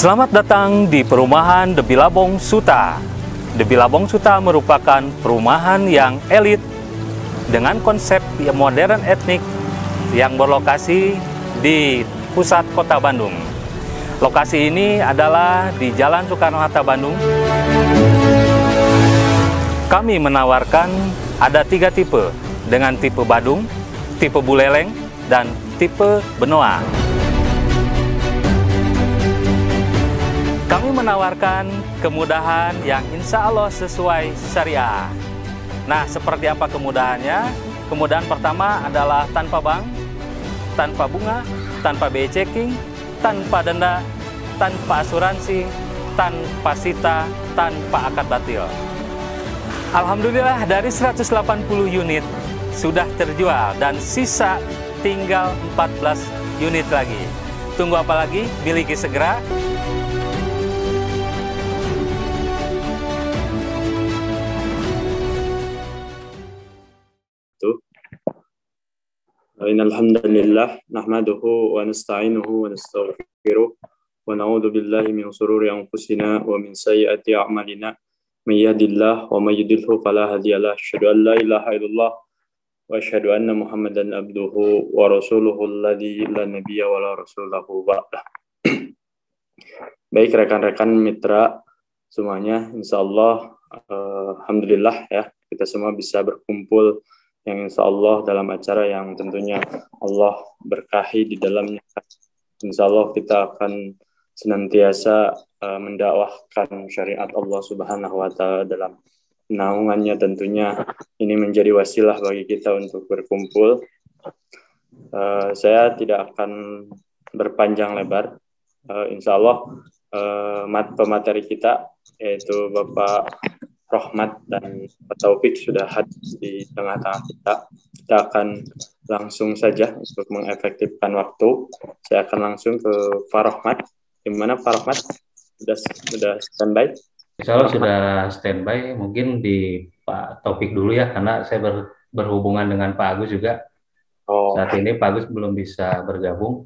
Selamat datang di perumahan The Bilabong Suta. The Bilabong Suta merupakan perumahan yang elit dengan konsep yang modern etnik yang berlokasi di pusat kota Bandung. Lokasi ini adalah di Jalan Soekarno-Hatta, Bandung. Kami menawarkan ada 3 tipe, dengan tipe Badung, tipe Buleleng, dan tipe Benoa. Kami menawarkan kemudahan yang insya Allah sesuai syariah. Nah, seperti apa kemudahannya? Kemudahan pertama adalah tanpa bank, tanpa bunga, tanpa biaya checking, tanpa denda, tanpa asuransi, tanpa sita, tanpa akad batil. Alhamdulillah dari 180 unit sudah terjual dan sisa tinggal 14 unit lagi. Tunggu apa lagi? Miliki segera. Innal hamdalillah nahmaduhu wa nasta'inuhu wa nastaghfiruh wa na'udzu billahi min shururi anfusina wa min sayyiati a'malina may yahdihillahu wa may yudlilhu fala hadiyalah asyhadu an la ilaha illallah wa asyhadu anna muhammadan abduhu wa rasuluhu alladzi la nabiyya wa la rasulahu ba'dah. Baik rekan-rekan mitra semuanya, insyaallah alhamdulillah ya kita semua bisa berkumpul yang insya Allah dalam acara yang tentunya Allah berkahi di dalamnya. Insya Allah kita akan senantiasa mendakwahkan syariat Allah Subhanahu wa Ta'ala dalam naungannya. Tentunya ini menjadi wasilah bagi kita untuk berkumpul. Saya tidak akan berpanjang lebar. Insya Allah pemateri kita yaitu Bapak Rohmat dan Pak Taufik sudah hadir di tengah-tengah kita. Kita akan langsung saja untuk mengefektifkan waktu. Saya akan langsung ke Pak Rohmat. Gimana Pak Rohmat? Sudah standby? Insya Allah sudah standby. Mungkin di Pak Taufik dulu ya, karena saya berhubungan dengan Pak Agus juga. Saat ini Pak Agus belum bisa bergabung.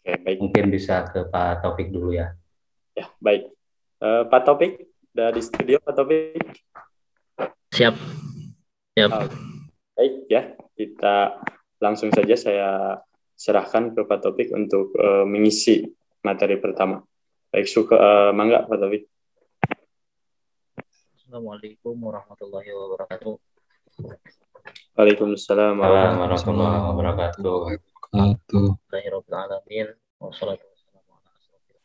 Oke, baik. Mungkin bisa ke Pak Taufik dulu ya. Ya, baik. Pak Taufik, dari studio Pak Taufik. Siap. Baik ya, kita langsung saja saya serahkan ke Pak Taufik untuk mengisi materi pertama. Baik, mangga Pak Taufik. Assalamualaikum warahmatullahi wabarakatuh. Waalaikumsalam warahmatullahi wabarakatuh. Alhamdulillahirabbil alamin wassalatu wassalamu ala asrofil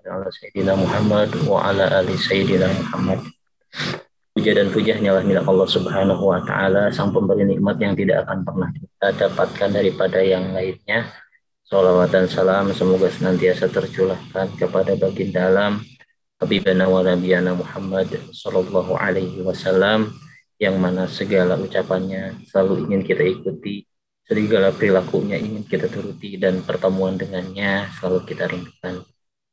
ala Sayyidina Muhammad wa ala ali Sayyidina Muhammad. Puja dan puja hanyalah milik Allah Subhanahu wa Ta'ala, sang pemberi nikmat yang tidak akan pernah kita dapatkan daripada yang lainnya. Salawat dan salam semoga senantiasa tercurahkan kepada baginda alam Habibana wa Nabiyana Muhammad sallallahu alaihi wasallam, yang mana segala ucapannya selalu ingin kita ikuti, segala perilakunya ingin kita turuti, dan pertemuan dengannya selalu kita rindukan.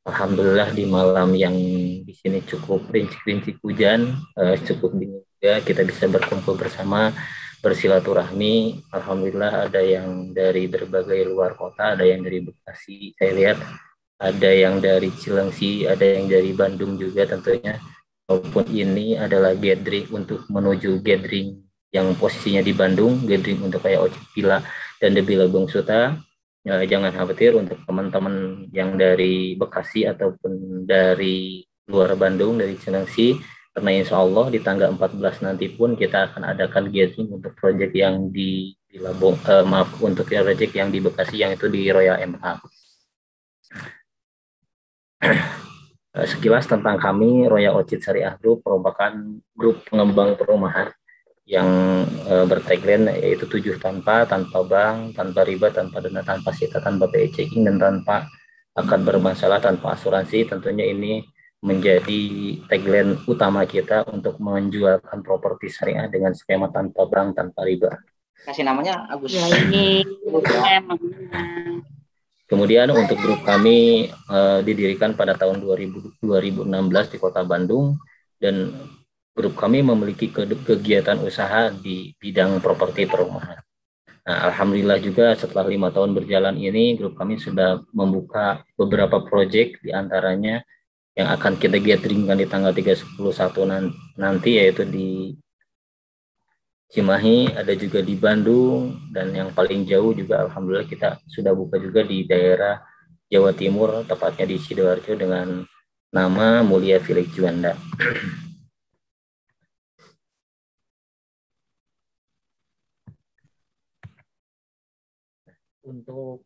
Alhamdulillah di malam yang di sini cukup rincik-rincik hujan, cukup dingin juga, kita bisa berkumpul bersama, bersilaturahmi. Alhamdulillah ada yang dari berbagai luar kota, ada yang dari Bekasi, saya lihat ada yang dari Cilengsi, ada yang dari Bandung juga tentunya. Maupun ini adalah gathering untuk menuju gathering yang posisinya di Bandung, gathering untuk kayak Ocit Villa dan The Bilabong Suta. Jangan khawatir untuk teman-teman yang dari Bekasi ataupun dari luar Bandung, dari Cilengsi, karena insya Allah di tanggal 14 nanti pun kita akan adakan gathering untuk proyek yang di Bilabong, untuk proyek yang di Bekasi, yang itu di Royal MH. Sekilas tentang kami, Royal Ocit Syariah Group merupakan grup pengembang perumahan yang bertagline yaitu 7 tanpa bank, tanpa riba, tanpa denda, tanpa sita, tanpa biaya checking, dan tanpa akad bermasalah, tanpa asuransi. Tentunya ini menjadi tagline utama kita untuk menjualkan properti syariah dengan skema tanpa bank, tanpa riba. Kasih namanya Agus. Kemudian untuk grup kami didirikan pada tahun 2016 di Kota Bandung, dan grup kami memiliki kegiatan usaha di bidang properti perumahan. Nah, alhamdulillah juga setelah 5 tahun berjalan ini, grup kami sudah membuka beberapa proyek, diantaranya yang akan kita gatheringkan di tanggal 31 nanti, yaitu di Cimahi, ada juga di Bandung, dan yang paling jauh juga alhamdulillah kita sudah buka juga di daerah Jawa Timur, tepatnya di Sidoarjo dengan nama Mulia Village Juanda. Untuk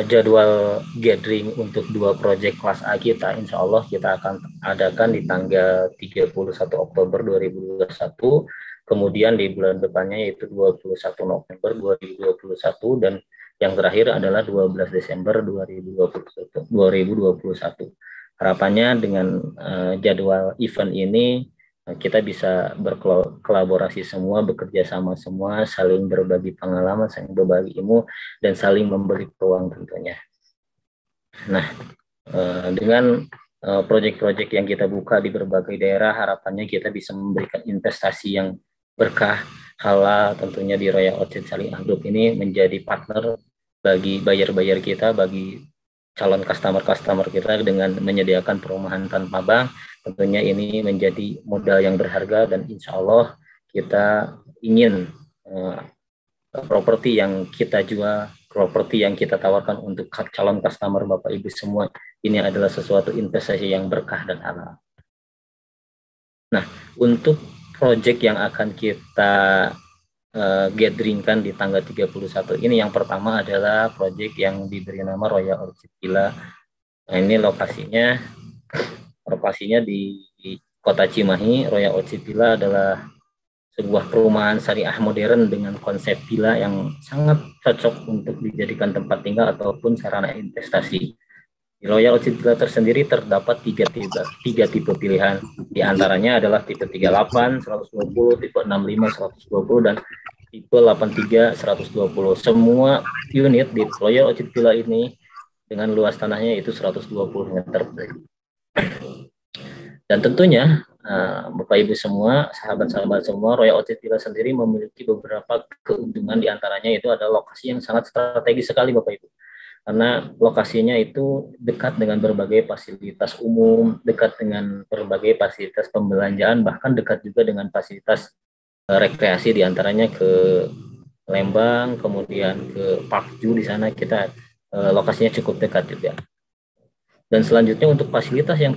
jadwal gathering untuk 2 proyek kelas A kita, insya Allah kita akan adakan di tanggal 31 Oktober 2021, kemudian di bulan depannya yaitu 21 November 2021, dan yang terakhir adalah 12 Desember 2021. Harapannya dengan jadwal event ini kita bisa berkolaborasi semua, bekerja sama semua, saling berbagi pengalaman, saling berbagi ilmu, dan saling memberi peluang tentunya. Nah, dengan proyek-proyek yang kita buka di berbagai daerah, harapannya kita bisa memberikan investasi yang berkah, halal tentunya di Royal Orchid Syariah Group ini menjadi partner bagi buyer-buyer kita, bagi calon customer kita dengan menyediakan perumahan tanpa bank. Tentunya ini menjadi modal yang berharga, dan insya Allah kita ingin properti yang kita jual, properti yang kita tawarkan untuk calon customer Bapak Ibu semua, ini adalah sesuatu investasi yang berkah dan halal. Nah, untuk proyek yang akan kita gatheringkan di tanggal 31 ini, yang pertama adalah proyek yang diberi nama Royal Orchid Villa. Nah, ini lokasinya di Kota Cimahi. Royal Orchid Villa adalah sebuah perumahan syariah modern dengan konsep villa yang sangat cocok untuk dijadikan tempat tinggal ataupun sarana investasi. Di Royal Orchid Villa tersendiri terdapat tiga tipe pilihan. Di antaranya adalah tipe 38, 120, tipe 65, 120, dan tipe 83, 120. Semua unit di Royal Orchid Villa ini dengan luas tanahnya itu 120 meter persegi. Dan tentunya Bapak Ibu semua, sahabat-sahabat semua, Royal Orchid Villa sendiri memiliki beberapa keuntungan, diantaranya itu adalah lokasi yang sangat strategis sekali Bapak Ibu. Karena lokasinya itu dekat dengan berbagai fasilitas umum, dekat dengan berbagai fasilitas pembelanjaan, bahkan dekat juga dengan fasilitas rekreasi, diantaranya ke Lembang, kemudian ke Park Ju, di sana kita lokasinya cukup dekat juga. Dan selanjutnya untuk fasilitas yang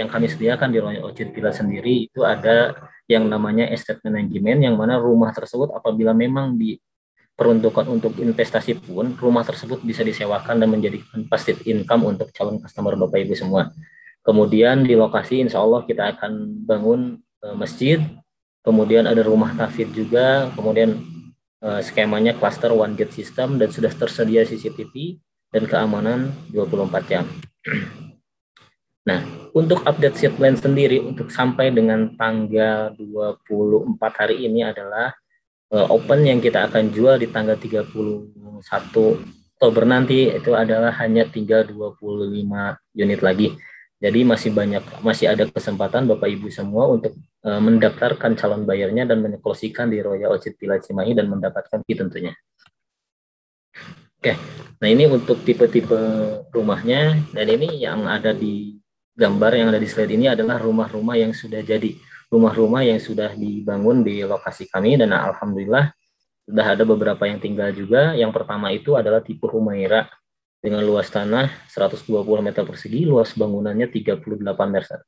kami sediakan di Royal Orchid Villa sendiri itu ada yang namanya estate management, yang mana rumah tersebut apabila memang diperuntukkan untuk investasi pun, rumah tersebut bisa disewakan dan menjadikan passive income untuk calon customer Bapak Ibu semua. Kemudian di lokasi insya Allah kita akan bangun masjid, kemudian ada rumah tahfidz juga, kemudian skemanya cluster one gate system, dan sudah tersedia CCTV dan keamanan 24 jam. Nah, untuk update seat plan sendiri untuk sampai dengan tanggal 24 hari ini adalah open yang kita akan jual di tanggal 31 Oktober nanti itu adalah hanya tinggal 25 unit lagi. Jadi masih ada kesempatan Bapak Ibu semua untuk mendaftarkan calon bayarnya dan meneklosikan di Royal Orchid Villa Cimahi dan mendapatkan fee tentunya. Oke, nah ini untuk tipe-tipe rumahnya, dan ini yang ada di gambar yang ada di slide ini adalah rumah-rumah yang sudah jadi, rumah-rumah yang sudah dibangun di lokasi kami, dan alhamdulillah sudah ada beberapa yang tinggal juga. Yang pertama itu adalah tipe Humaira dengan luas tanah 120 meter persegi, luas bangunannya 38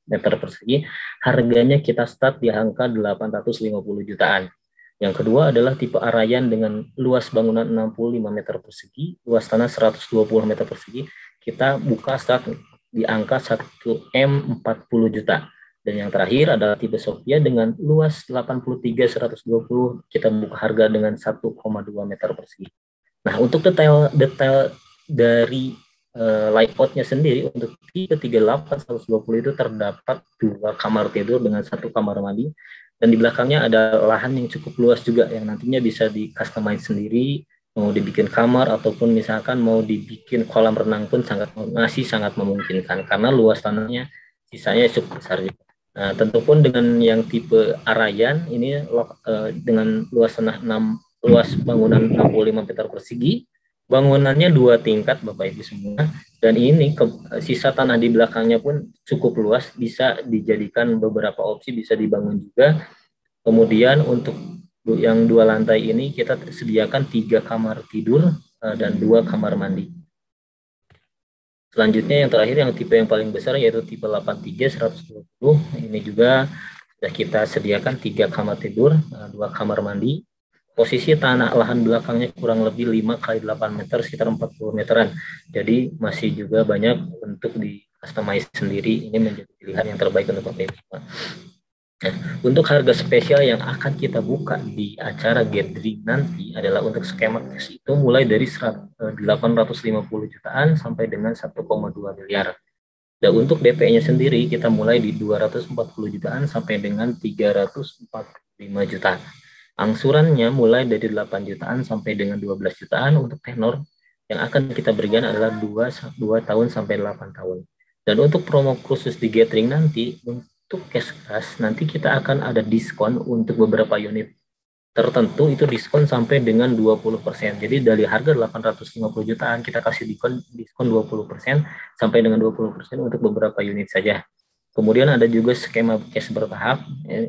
meter persegi, harganya kita start di angka 850 jutaan. Yang kedua adalah tipe Arayan dengan luas bangunan 65 meter persegi, luas tanah 120 meter persegi, kita buka start di angka 1M 40 juta. Dan yang terakhir adalah tipe Sophia dengan luas 83-120, kita buka harga dengan 1,2 meter persegi. Nah, untuk detail dari layoutnya sendiri, untuk tipe 38-120 itu terdapat 2 kamar tidur dengan 1 kamar mandi, dan di belakangnya ada lahan yang cukup luas juga yang nantinya bisa di-customize sendiri, mau dibikin kamar ataupun misalkan mau dibikin kolam renang pun masih sangat memungkinkan karena luas tanahnya sisanya cukup besar juga. Nah, tentu pun dengan yang tipe Arayan ini dengan luas tanah luas bangunan 65 meter persegi. Bangunannya 2 tingkat Bapak Ibu semua, dan ini sisa tanah di belakangnya pun cukup luas, bisa dijadikan beberapa opsi, bisa dibangun juga. Kemudian untuk yang 2 lantai ini kita sediakan 3 kamar tidur dan 2 kamar mandi. Selanjutnya yang terakhir, yang tipe yang paling besar yaitu tipe 83 120. Ini juga sudah kita sediakan 3 kamar tidur, 2 kamar mandi. Posisi tanah lahan belakangnya kurang lebih 5 kali 8 meter, sekitar 40 meteran. Jadi masih juga banyak untuk di customize sendiri. Ini menjadi pilihan yang terbaik untuk Bapak Ibu. Nah, untuk harga spesial yang akan kita buka di acara gathering nanti adalah untuk skema cash itu mulai dari 850 jutaan sampai dengan 1,2 miliar. Dan untuk DP-nya sendiri kita mulai di 240 jutaan sampai dengan 345 juta. Angsurannya mulai dari 8 jutaan sampai dengan 12 jutaan. Untuk tenor yang akan kita berikan adalah 2 tahun sampai 8 tahun. Dan untuk promo khusus di gathering nanti, untuk cash cash nanti kita akan ada diskon untuk beberapa unit tertentu, itu diskon sampai dengan 20%. Jadi dari harga 850 jutaan kita kasih diskon 20% sampai dengan 20% untuk beberapa unit saja. Kemudian ada juga skema cash bertahap,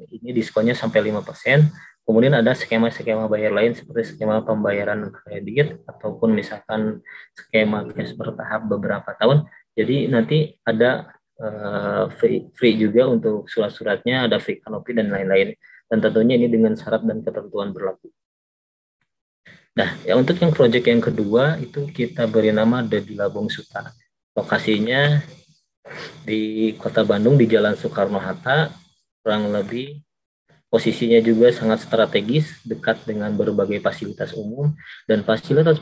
ini diskonnya sampai 5%. Kemudian ada skema-skema bayar lain seperti skema pembayaran kredit ataupun misalkan skema cash bertahap beberapa tahun. Jadi nanti ada free juga untuk surat-suratnya, ada free kanopi dan lain-lain. Dan tentunya ini dengan syarat dan ketentuan berlaku. Nah, ya untuk yang proyek yang kedua itu kita beri nama The Bilabong Suta. Lokasinya di Kota Bandung di Jalan Soekarno-Hatta, kurang lebih posisinya juga sangat strategis, dekat dengan berbagai fasilitas umum, dan fasilitas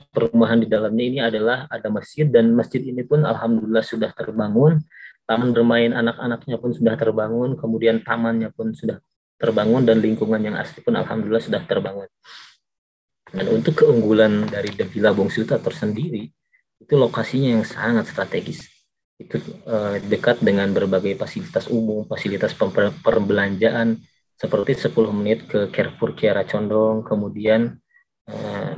perumahan di dalamnya ini adalah ada masjid, dan masjid ini pun alhamdulillah sudah terbangun, taman bermain anak-anaknya pun sudah terbangun, kemudian tamannya pun sudah terbangun, dan lingkungan yang asli pun alhamdulillah sudah terbangun. Dan untuk keunggulan dari The Bilabong Suta tersendiri, itu lokasinya yang sangat strategis. Itu dekat dengan berbagai fasilitas umum, fasilitas perbelanjaan, seperti 10 menit ke Carrefour Kiara Condong, kemudian 20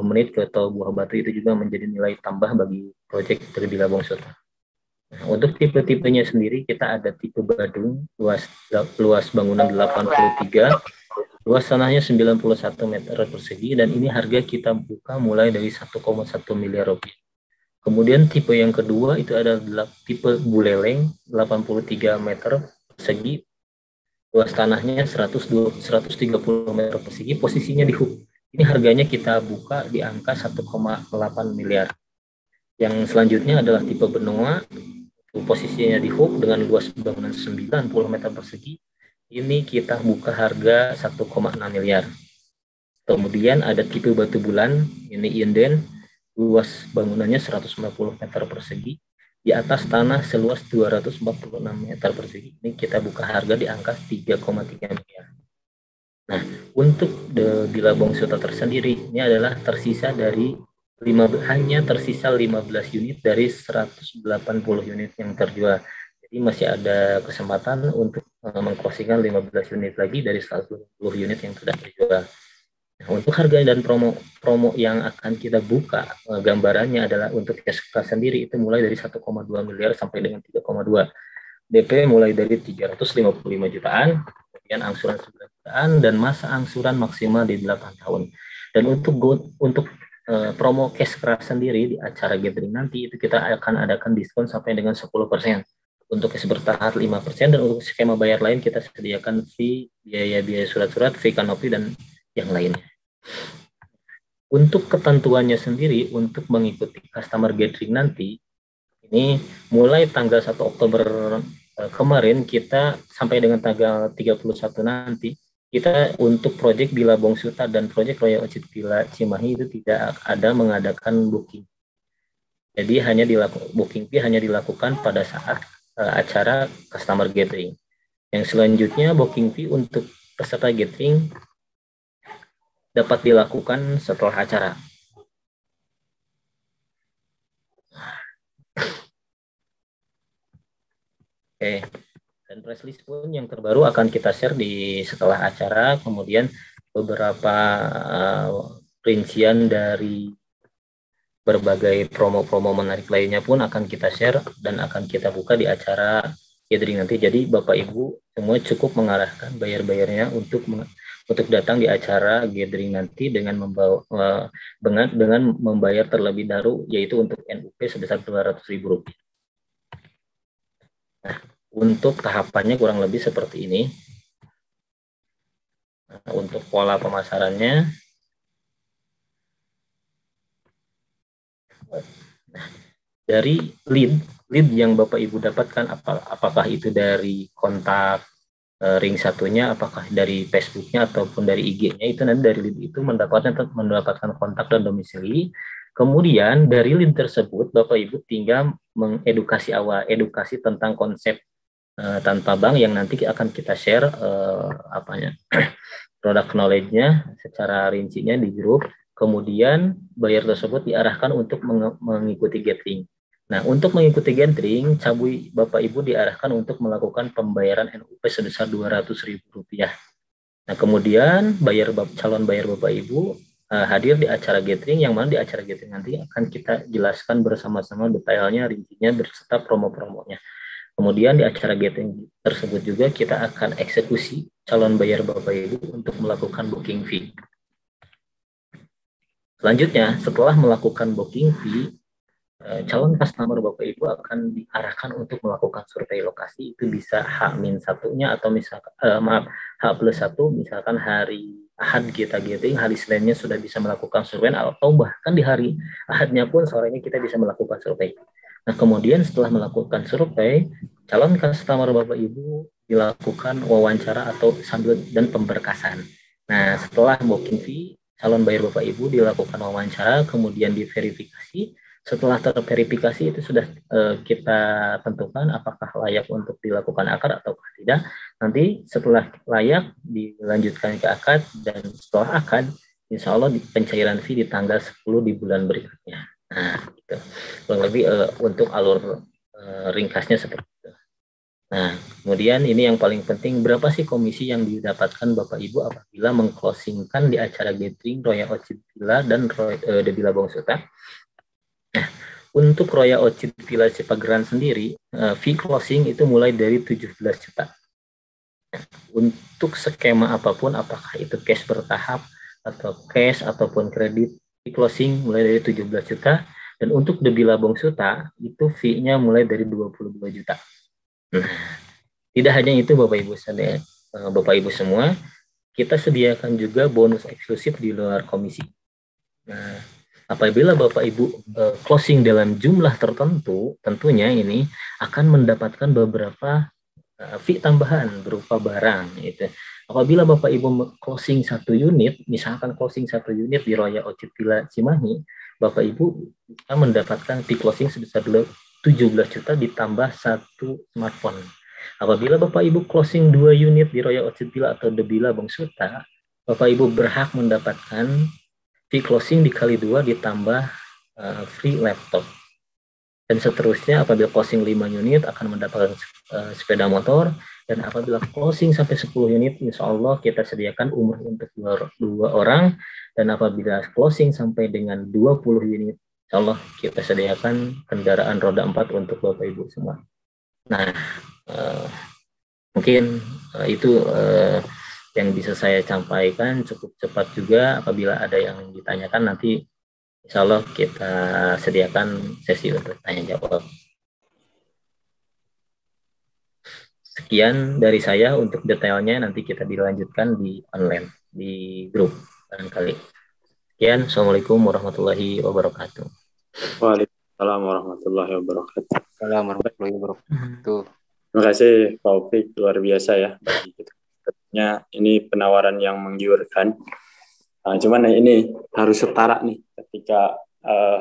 menit ke Tol Buah Batu, itu juga menjadi nilai tambah bagi proyek The Bilabong Suta. Nah, untuk tipe-tipenya sendiri kita ada tipe Badung, luas bangunan 83, luas tanahnya 91 meter persegi, dan ini harga kita buka mulai dari 1,1 miliar rupiah. Kemudian tipe yang kedua itu adalah tipe Buleleng, 83 meter persegi, luas tanahnya 130 meter persegi, posisinya di hub. Ini harganya kita buka di angka 1,8 miliar. Yang selanjutnya adalah tipe Benua, posisinya di hub dengan luas bangunan 90 meter persegi. Ini kita buka harga 1,6 miliar. Kemudian ada tipe Batu Bulan, ini Inden, luas bangunannya 190 meter persegi, di atas tanah seluas 246 meter persegi. Ini kita buka harga di angka 3,3 miliar. Nah, untuk The Bilabong Suta tersendiri, ini adalah tersisa dari hanya tersisa 15 unit dari 180 unit yang terjual. Jadi masih ada kesempatan untuk mengclosingkan 15 unit lagi dari 120 unit yang sudah terjual. Nah, untuk harga dan promo yang akan kita buka, gambarannya adalah untuk cash sendiri itu mulai dari 1,2 miliar sampai dengan 3,2. DP mulai dari 355 jutaan, kemudian angsuran 9 jutaan, dan masa angsuran maksimal di 8 tahun. Dan untuk promo cash sendiri di acara gathering nanti itu kita akan adakan diskon sampai dengan 10%. Untuk cash bertahap 5%, dan untuk skema bayar lain kita sediakan fee, biaya surat-surat, fee kanopi, dan yang lainnya. Untuk ketentuannya sendiri untuk mengikuti customer gathering nanti, ini mulai tanggal 1 Oktober kemarin kita sampai dengan tanggal 31 nanti, kita untuk proyek Bilabong Suta dan proyek Royal Orchid Villa Cimahi itu tidak ada mengadakan booking. Jadi booking fee hanya dilakukan pada saat acara customer gathering. Yang selanjutnya booking fee untuk peserta gathering dapat dilakukan setelah acara. Dan press list pun yang terbaru akan kita share di setelah acara. Kemudian beberapa rincian dari berbagai promo-promo menarik lainnya pun akan kita share dan akan kita buka di acara gathering nanti. Jadi Bapak Ibu semua cukup mengarahkan bayar-bayarnya untuk datang di acara gathering nanti dengan membayar terlebih dahulu, yaitu untuk NUP sebesar Rp200.000. Nah, untuk tahapannya kurang lebih seperti ini. Nah, untuk pola pemasarannya, dari lead yang Bapak Ibu dapatkan, apakah itu dari kontak ring satunya, apakah dari Facebooknya ataupun dari IG-nya, itu nanti dari lead itu mendapatkan kontak dan domisili. Kemudian dari lead tersebut Bapak Ibu tinggal edukasi tentang konsep tanpa bank yang nanti akan kita share produk knowledge-nya secara rincinya di grup. Kemudian buyer tersebut diarahkan untuk mengikuti gathering. Nah, untuk mengikuti gathering, cabui Bapak Ibu diarahkan untuk melakukan pembayaran NUP sebesar Rp200.000. Nah, kemudian calon buyer Bapak Ibu hadir di acara gathering, yang mana di acara gathering nanti akan kita jelaskan bersama-sama detailnya, rincinya, berserta promo-promonya. Kemudian di acara gathering tersebut juga kita akan eksekusi calon buyer Bapak Ibu untuk melakukan booking fee. Selanjutnya, setelah melakukan booking fee, calon customer Bapak Ibu akan diarahkan untuk melakukan survei lokasi. Itu bisa H-1-nya atau misalkan H+1, misalkan hari Ahad kita gathering, hari Seninnya sudah bisa melakukan survei, atau bahkan di hari Ahadnya pun sorenya kita bisa melakukan survei. Nah, kemudian setelah melakukan survei, calon customer Bapak Ibu dilakukan wawancara atau sambil dan pemberkasan. Nah, setelah booking fee, calon buyer Bapak Ibu dilakukan wawancara, kemudian diverifikasi. Setelah terverifikasi itu sudah kita tentukan apakah layak untuk dilakukan akad atau tidak. Nanti setelah layak dilanjutkan ke akad, dan setelah akad insya Allah pencairan fee di tanggal 10 di bulan berikutnya. Nah, gitu. Kurang lebih untuk alur ringkasnya seperti itu. Nah, kemudian ini yang paling penting, berapa sih komisi yang didapatkan Bapak Ibu apabila mengclosingkan di acara gathering Royal Orchid Villa dan The Villa Bongsuta? Nah, untuk Royal Orchid Villa Cipageran sendiri, fee closing itu mulai dari 17 juta. Nah, untuk skema apapun, apakah itu cash bertahap atau cash ataupun kredit, fee closing mulai dari 17 juta. Dan untuk The Villa Bongsuta itu fee-nya mulai dari 22 juta. Nah, tidak hanya itu Bapak Ibu semua, kita sediakan juga bonus eksklusif di luar komisi. Nah, apabila Bapak Ibu closing dalam jumlah tertentu, tentunya ini akan mendapatkan beberapa fee tambahan berupa barang. Gitu. Apabila Bapak Ibu closing 1 unit, misalkan closing 1 unit di Royal Orchid Villa Cimahi, Bapak Ibu akan mendapatkan fee closing sebesar 17 juta ditambah 1 smartphone. Apabila Bapak Ibu closing 2 unit di Royal Orchid Villa atau The Villa Bongsuta, Bapak Ibu berhak mendapatkan fee closing dikali 2 ditambah free laptop. Dan seterusnya, apabila closing 5 unit akan mendapatkan sepeda motor, dan apabila closing sampai 10 unit, insya Allah kita sediakan umroh untuk 2 orang, dan apabila closing sampai dengan 20 unit, insya Allah kita sediakan kendaraan roda 4 untuk Bapak Ibu semua. Nah, mungkin itu yang bisa saya sampaikan, cukup cepat juga. Apabila ada yang ditanyakan, nanti insya Allah kita sediakan sesi untuk tanya jawab. Sekian dari saya, untuk detailnya nanti kita dilanjutkan di online, di grup barangkali. Sekian, Assalamualaikum warahmatullahi wabarakatuh. Waalaikumsalam warahmatullahi wabarakatuh. Assalamualaikum warahmatullahi wabarakatuh. Terima kasih Taufik, luar biasa ya bagi kita. Tentunya ini penawaran yang menggiurkan. Cuman ini harus setara nih, ketika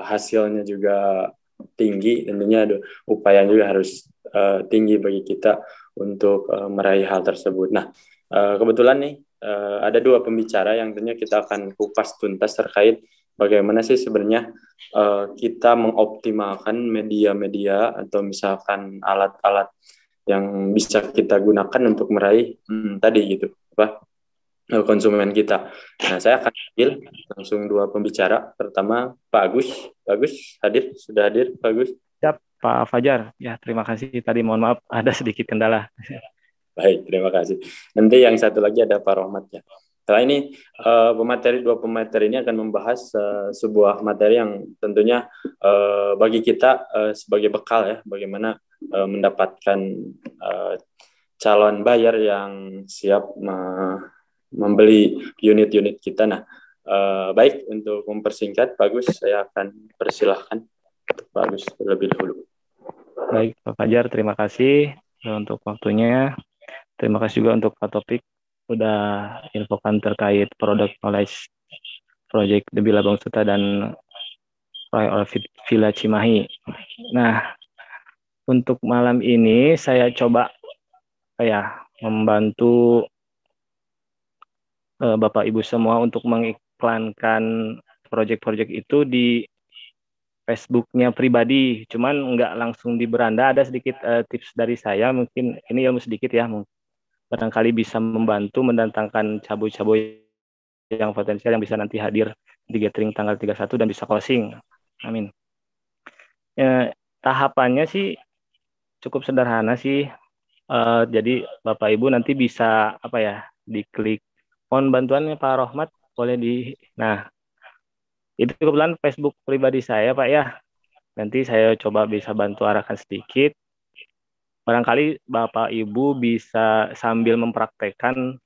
hasilnya juga tinggi, tentunya upaya juga harus tinggi bagi kita untuk meraih hal tersebut. Nah, kebetulan nih ada 2 pembicara yang tentunya kita akan kupas tuntas terkait bagaimana sih sebenarnya kita mengoptimalkan media-media atau misalkan alat-alat yang bisa kita gunakan untuk meraih tadi gitu, konsumen kita. Nah, saya akan panggil langsung dua pembicara. Pertama, Pak Agus. Pak Agus hadir, sudah hadir, Pak Agus. Siap, Pak Fajar. Ya, terima kasih. Tadi mohon maaf ada sedikit kendala. Baik, terima kasih. Nanti yang satu lagi ada Pak Rohmat ya. Setelah ini dua pemateri ini akan membahas sebuah materi yang tentunya bagi kita sebagai bekal ya, bagaimana mendapatkan calon buyer yang siap membeli unit-unit kita. Nah, baik, untuk mempersingkat, Pak Agus, saya akan persilahkan Pak Agus terlebih dahulu. Baik, Pak Fajar, terima kasih untuk waktunya. Terima kasih juga untuk Pak Topik sudah infokan terkait product knowledge project The Bilabong Suta dan Royal Villa Cimahi. Nah, untuk malam ini saya coba membantu Bapak Ibu semua untuk mengiklankan project-project itu di Facebooknya pribadi. Cuman nggak langsung di beranda, ada sedikit tips dari saya, mungkin ini ilmu sedikit ya, barangkali bisa membantu mendatangkan cabo-cabo yang potensial yang bisa nanti hadir di gathering tanggal 31 dan bisa closing. Amin. Tahapannya sih cukup sederhana sih. Jadi Bapak Ibu nanti bisa diklik. Mohon bantuannya Pak Rohmat, boleh di. Nah, itu kebetulan Facebook pribadi saya Pak ya. Nanti saya coba bisa bantu arahkan sedikit. Barangkali Bapak Ibu bisa sambil mempraktekkan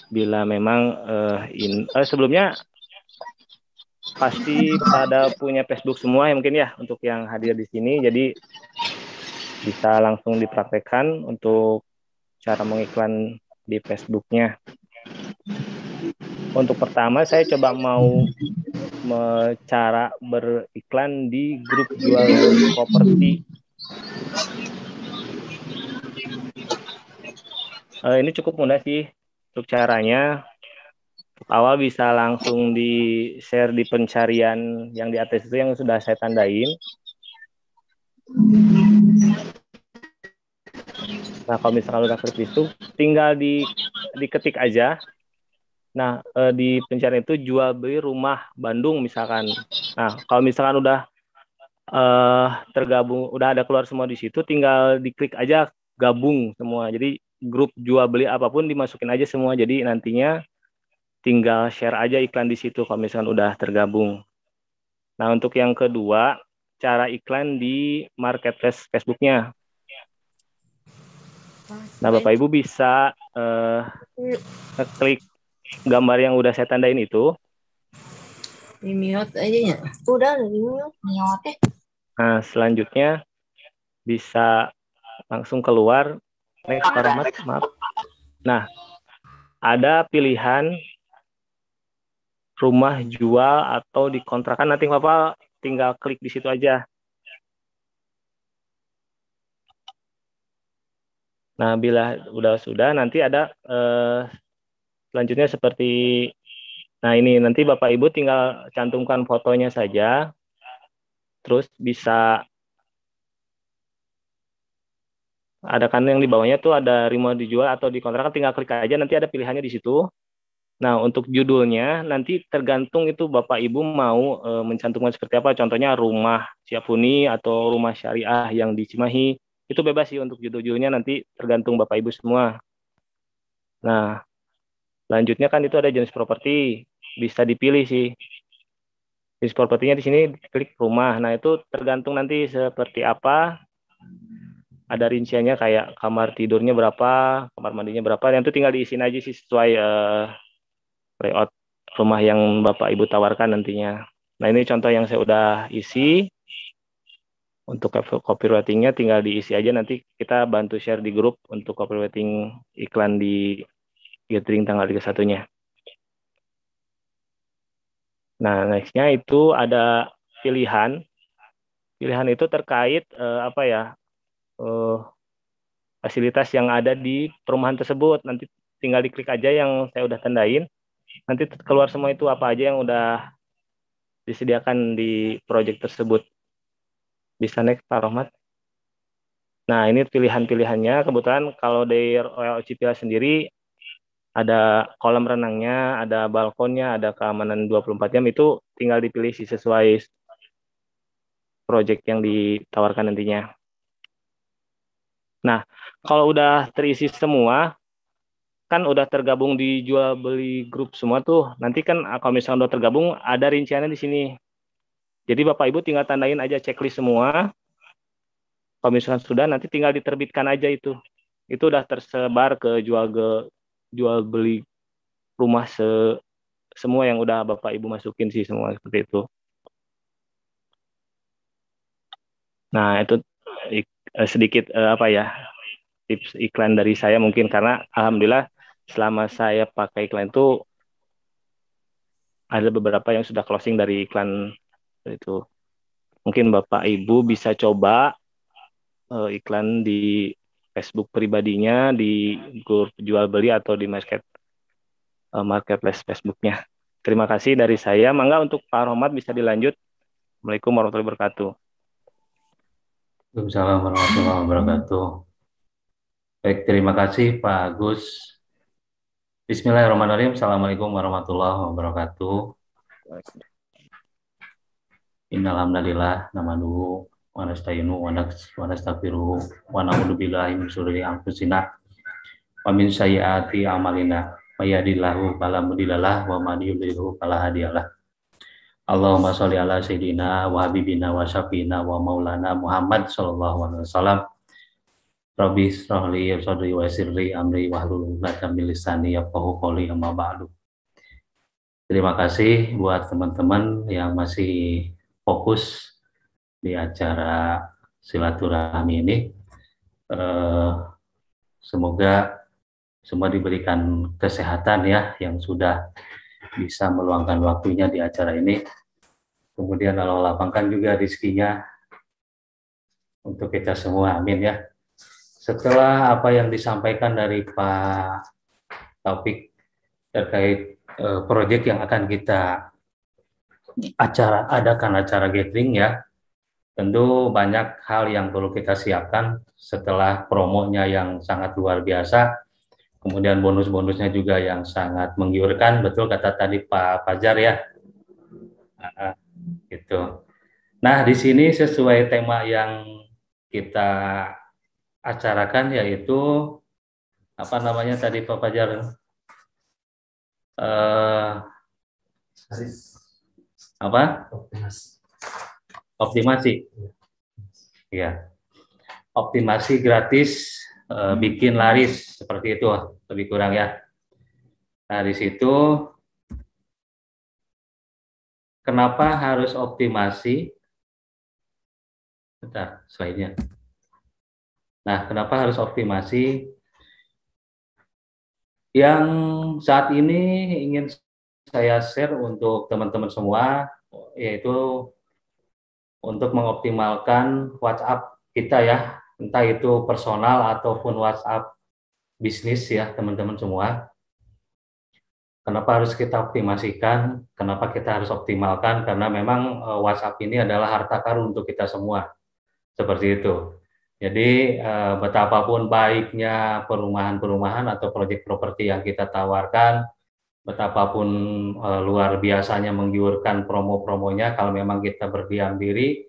bila memang sebelumnya pasti pada punya Facebook semua ya mungkin ya untuk yang hadir di sini, jadi bisa langsung dipraktekkan untuk cara mengiklan di Facebooknya. Untuk pertama saya coba mau cara beriklan di grup jual properti. Ini cukup mudah sih untuk caranya. Awal bisa langsung di-share di pencarian yang di atas itu yang sudah saya tandain. Nah, kalau misalkan udah klik itu, tinggal diketik aja. Nah, di pencarian itu jual beli rumah Bandung misalkan. Nah, kalau misalkan udah tergabung, udah ada keluar semua di situ, tinggal diklik aja gabung semua. Jadi grup jual beli apapun dimasukin aja semua. Jadi nantinya tinggal share aja iklan di situ kalau misalkan udah tergabung. Nah, untuk yang kedua, cara iklan di marketplace Facebooknya. Nah, Bapak Ibu bisa klik gambar yang udah saya tandain itu. Di-mute aja ya. Udah di-mute. Nah, selanjutnya bisa langsung keluar. Next, Pak Rahmat, maaf. Nah, ada pilihan rumah jual atau dikontrakan. Nanti Bapak tinggal klik di situ aja. Nah, bila sudah nanti ada selanjutnya seperti, nah ini nanti Bapak Ibu tinggal cantumkan fotonya saja, terus bisa ada kan yang di bawahnya tuh ada rumah dijual atau dikontrakan, tinggal klik aja, nanti ada pilihannya di situ. Nah, untuk judulnya nanti tergantung itu Bapak Ibu mau mencantumkan seperti apa, contohnya rumah siap huni atau rumah syariah yang di Cimahi, itu bebas sih untuk judul-judulnya, nanti tergantung Bapak Ibu semua. Nah, lanjutnya kan itu ada jenis properti, bisa dipilih sih. Jenis propertinya di sini klik rumah. Nah, itu tergantung nanti seperti apa. Ada rinciannya kayak kamar tidurnya berapa, kamar mandinya berapa. Yang itu tinggal diisiin aja sih sesuai layout rumah yang Bapak Ibu tawarkan nantinya. Nah, ini contoh yang saya udah isi. Untuk copywriting-nya tinggal diisi aja, nanti kita bantu share di grup untuk copywriting iklan di gathering tanggal 31-nya. Nah, next-nya itu ada pilihan. Pilihan itu terkait fasilitas yang ada di perumahan tersebut. Nanti tinggal diklik aja yang saya udah tandain. Nanti keluar semua itu apa aja yang udah disediakan di project tersebut. Bisa next, Pak Rohmat. Nah, ini pilihan-pilihannya. Kebetulan kalau dari Royal Ocipila sendiri ada kolam renangnya, ada balkonnya, ada keamanan 24 jam, itu tinggal dipilih sih sesuai project yang ditawarkan nantinya. Nah, kalau udah terisi semua, kan udah tergabung di jual beli grup semua tuh. Nanti kan kalau misalnya udah tergabung, ada rinciannya di sini. Jadi Bapak Ibu tinggal tandain aja checklist semua. Kalau misalkan sudah, nanti tinggal diterbitkan aja itu. Itu udah tersebar ke jual beli rumah semua yang udah Bapak Ibu masukin sih semua seperti itu. Nah, itu sedikit apa ya, tips iklan dari saya mungkin, karena alhamdulillah selama saya pakai iklan itu ada beberapa yang sudah closing dari iklan itu. Mungkin Bapak Ibu bisa coba iklan di Facebook pribadinya, di grup jual beli atau di marketplace Facebooknya. Terima kasih dari saya. Mangga untuk Pak Rohmat bisa dilanjut. Assalamualaikum warahmatullahi wabarakatuh. Waalaikumsalam warahmatullahi wabarakatuh. Baik, terima kasih Pak Agus. Bismillahirrahmanirrahim. Assalamualaikum warahmatullahi wabarakatuh. Innalhamdalillah namaduhu wa nasta'inu wa nastaghfiruhu wa na'udzu billahi min syururi anfusina wa min sayyiati a'malina. May yahdihillahu fala mudhillalah wa may yudhlilhu fala hadiyalah. Allahumma sholli ala sayyidina wa habibina wa syafiina wa maulana Muhammad sallallahu alaihi wasallam. Rabbi shrah li sadri wa yassir li amri wahlul 'uqdatam min lisani yafqahu qawli, amma ba'du. Terima kasih buat teman-teman yang masih fokus di acara silaturahmi ini. Semoga semua diberikan kesehatan ya, yang sudah bisa meluangkan waktunya di acara ini. Kemudian Allah lapangkan juga rezekinya untuk kita semua, amin ya. Setelah apa yang disampaikan dari Pak Taufik terkait proyek yang akan kita adakan acara gathering ya, tentu banyak hal yang perlu kita siapkan setelah promonya yang sangat luar biasa, kemudian bonus-bonusnya juga yang sangat menggiurkan, betul kata tadi Pak Fajar ya. Gitu. Nah, di sini sesuai tema yang kita acarakan, yaitu apa namanya tadi Pak Fajar? Apa? Optimasi. Ya. Optimasi gratis bikin laris, seperti itu lebih kurang ya. Nah, di situ kenapa harus optimasi? Bentar, slide-nya. Nah, kenapa harus optimasi? Yang saat ini ingin saya share untuk teman-teman semua, yaitu untuk mengoptimalkan WhatsApp kita ya, entah itu personal ataupun WhatsApp bisnis ya teman-teman semua. Kenapa harus kita optimasikan? Kenapa kita harus optimalkan? Karena memang WhatsApp ini adalah harta karun untuk kita semua. Seperti itu. Jadi betapapun baiknya perumahan-perumahan atau proyek properti yang kita tawarkan, betapapun luar biasanya menggiurkan promo-promonya, kalau memang kita berdiam diri,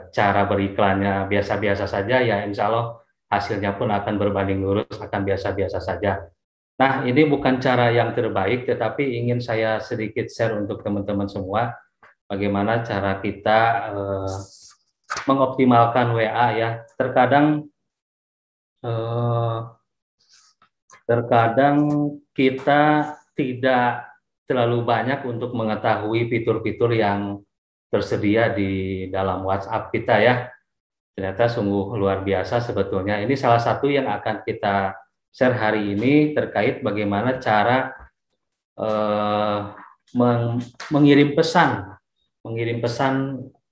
cara beriklannya biasa-biasa saja, ya insya Allah hasilnya pun akan berbanding lurus, akan biasa-biasa saja. Nah, ini bukan cara yang terbaik, tetapi ingin saya sedikit share untuk teman-teman semua, bagaimana cara kita mengoptimalkan WA ya. Terkadang kita tidak terlalu banyak untuk mengetahui fitur-fitur yang tersedia di dalam WhatsApp kita ya. Ternyata sungguh luar biasa sebetulnya. Ini salah satu yang akan kita share hari ini terkait bagaimana cara mengirim pesan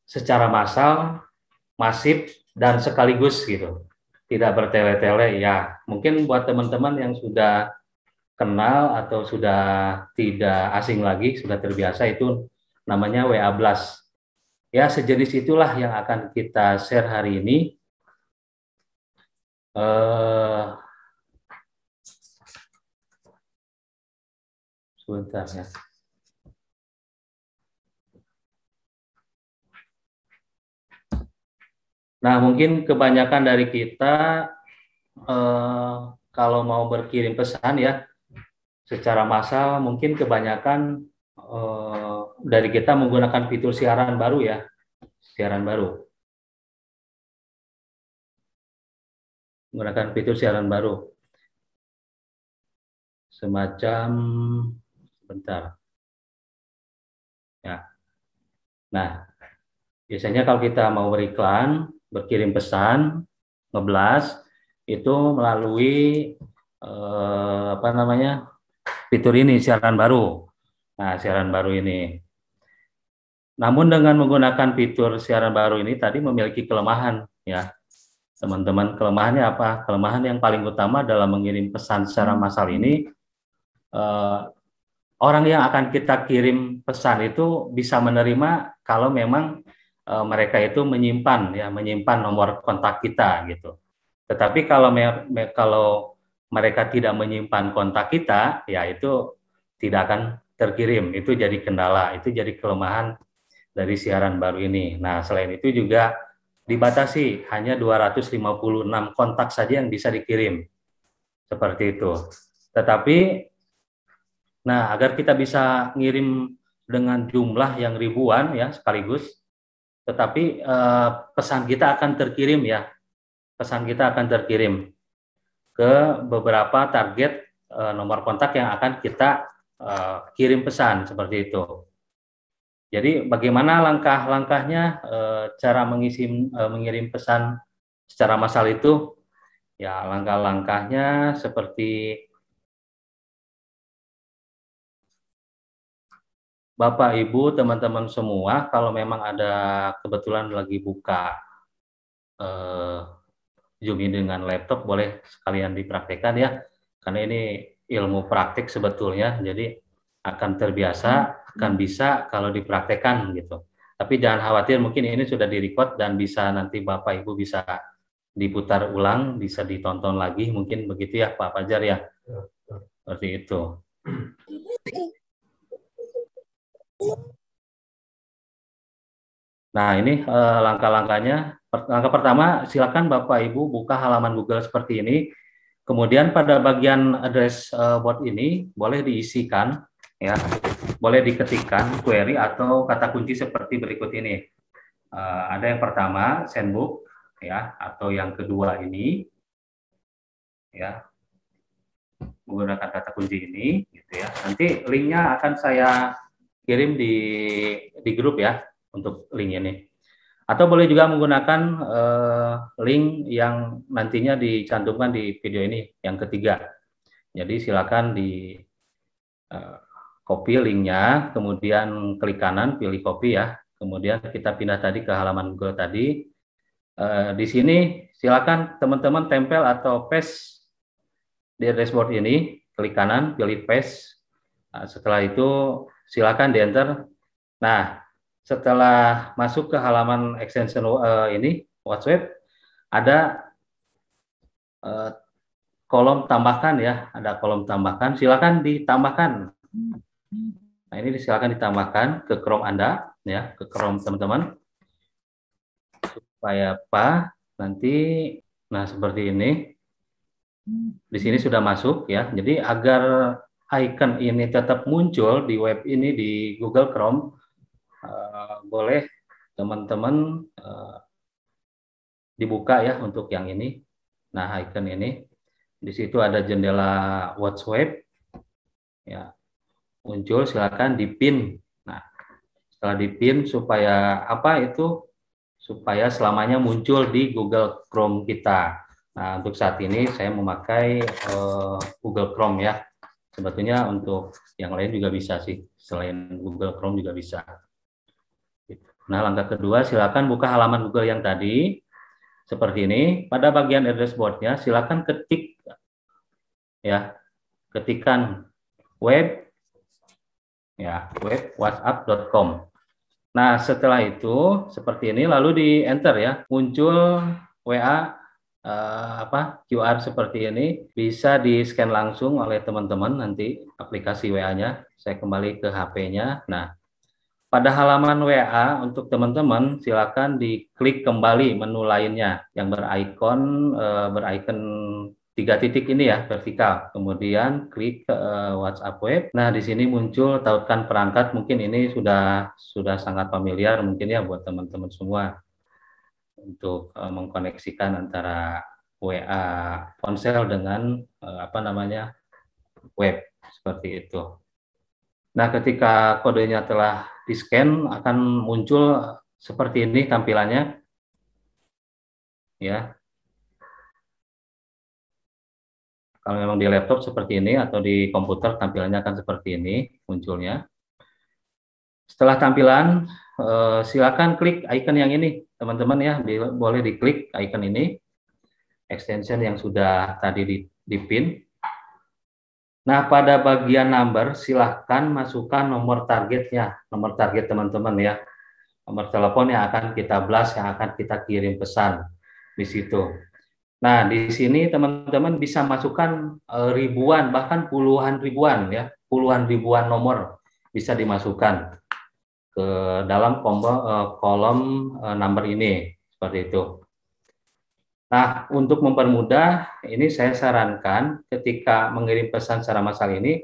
secara massal, masif, dan sekaligus gitu. Tidak bertele-tele ya. Mungkin buat teman-teman yang sudah kenal atau sudah tidak asing lagi, sudah terbiasa, itu namanya WA Blast. Ya, sejenis itulah yang akan kita share hari ini. Sebentar ya. Nah, mungkin kebanyakan dari kita kalau mau berkirim pesan ya secara massal, mungkin kebanyakan dari kita menggunakan fitur siaran baru ya, siaran baru. Menggunakan fitur siaran baru. Semacam, sebentar. Ya. Nah, biasanya kalau kita mau beriklan, berkirim pesan, ngeblas, itu melalui fitur ini, siaran baru. Nah, siaran baru ini. Namun dengan menggunakan fitur siaran baru ini tadi memiliki kelemahan ya. Teman-teman, kelemahannya apa? Kelemahan yang paling utama dalam mengirim pesan secara massal ini, orang yang akan kita kirim pesan itu bisa menerima kalau memang mereka itu menyimpan nomor kontak kita gitu. Tetapi kalau mereka tidak menyimpan kontak kita, ya itu tidak akan terkirim. Itu jadi kendala, itu jadi kelemahan dari siaran baru ini. Nah, selain itu juga dibatasi hanya 256 kontak saja yang bisa dikirim. Seperti itu. Tetapi nah, agar kita bisa ngirim dengan jumlah yang ribuan ya sekaligus, tetapi pesan kita akan terkirim ya. Pesan kita akan terkirim ke beberapa target nomor kontak yang akan kita kirim pesan seperti itu. Jadi bagaimana langkah-langkahnya cara mengirim pesan secara massal itu? Ya, langkah-langkahnya seperti Bapak, Ibu, teman-teman semua, kalau memang ada kebetulan lagi buka Zoom ini dengan laptop, boleh sekalian dipraktekkan ya, karena ini ilmu praktik sebetulnya, jadi akan terbiasa, akan bisa kalau dipraktekkan gitu. Tapi jangan khawatir, mungkin ini sudah direcord dan bisa nanti Bapak Ibu bisa diputar ulang, bisa ditonton lagi, mungkin begitu ya Pak Fajar ya. Seperti itu. Nah, ini langkah-langkahnya. Langkah pertama, silakan Bapak Ibu buka halaman Google seperti ini. Kemudian pada bagian address board ini boleh diisikan ya, boleh diketikkan query atau kata kunci seperti berikut ini. Ada yang pertama sendbook ya, atau yang kedua ini ya, menggunakan kata kunci ini gitu ya. Nanti linknya akan saya kirim di grup ya untuk link ini. Atau boleh juga menggunakan link yang nantinya dicantumkan di video ini, yang ketiga. Jadi silakan di copy linknya, kemudian klik kanan, pilih copy ya. Kemudian kita pindah tadi ke halaman Google tadi. Di sini silakan teman-teman tempel atau paste di dashboard ini, klik kanan, pilih paste. Nah, setelah itu silakan di-enter. Nah, setelah masuk ke halaman extension ini, WhatsApp, ada kolom tambahkan ya, ada kolom tambahkan, silakan ditambahkan. Nah, ini silakan ditambahkan ke Chrome Anda, ya, ke Chrome teman-teman. Supaya apa? Nanti, nah seperti ini. Di sini sudah masuk ya. Jadi agar icon ini tetap muncul di web ini di Google Chrome, boleh teman-teman dibuka ya untuk yang ini. Nah, icon ini di situ ada jendela WhatsApp ya, muncul, silakan dipin. Nah, setelah dipin supaya apa itu? Supaya selamanya muncul di Google Chrome kita. Nah, untuk saat ini saya memakai Google Chrome ya. Sebetulnya untuk yang lain juga bisa sih, selain Google Chrome juga bisa. Nah, langkah kedua, silakan buka halaman Google yang tadi seperti ini. Pada bagian address board-nya silakan ketik ya, ketikan web ya, web whatsapp.com. Nah, setelah itu seperti ini lalu di enter ya, muncul WA QR seperti ini bisa di-scan langsung oleh teman-teman nanti aplikasi WA-nya. Saya kembali ke HP-nya. Nah, pada halaman WA untuk teman-teman silakan diklik kembali menu lainnya yang berikon 3 titik ini ya, vertikal. Kemudian klik ke WhatsApp web. Nah, di sini muncul tautkan perangkat. Mungkin ini sudah sangat familiar mungkin ya buat teman-teman semua untuk mengkoneksikan antara WA ponsel dengan web seperti itu. Nah, ketika kodenya telah di-scan akan muncul seperti ini tampilannya. Ya. Kalau memang di laptop seperti ini atau di komputer tampilannya akan seperti ini munculnya. Setelah tampilan silakan klik icon yang ini, teman-teman ya, boleh diklik icon ini. Extension yang sudah tadi di-pin. Nah, pada bagian number, silahkan masukkan nomor targetnya, nomor target teman-teman ya. Nomor telepon yang akan kita blast, yang akan kita kirim pesan di situ. Nah, di sini teman-teman bisa masukkan ribuan, bahkan puluhan ribuan ya, puluhan ribuan nomor bisa dimasukkan ke dalam kolom number ini, seperti itu. Nah, untuk mempermudah, ini saya sarankan ketika mengirim pesan secara massal ini,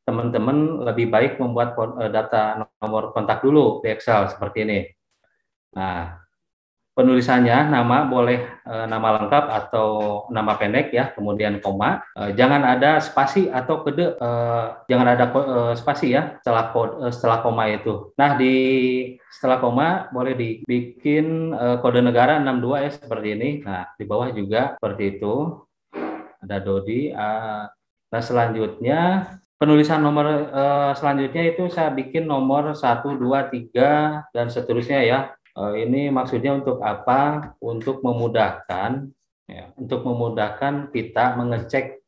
teman-teman lebih baik membuat data nomor kontak dulu di Excel seperti ini. Nah, penulisannya nama boleh nama lengkap atau nama pendek ya, kemudian koma. Jangan ada spasi atau kode, jangan ada spasi ya setelah koma itu. Nah, setelah koma boleh dibikin kode negara 62 ya seperti ini. Nah, di bawah juga seperti itu. Ada Dodi. Nah, selanjutnya penulisan nomor selanjutnya itu saya bikin nomor 1, 2, 3 dan seterusnya ya. Ini maksudnya untuk apa? Untuk memudahkan kita mengecek.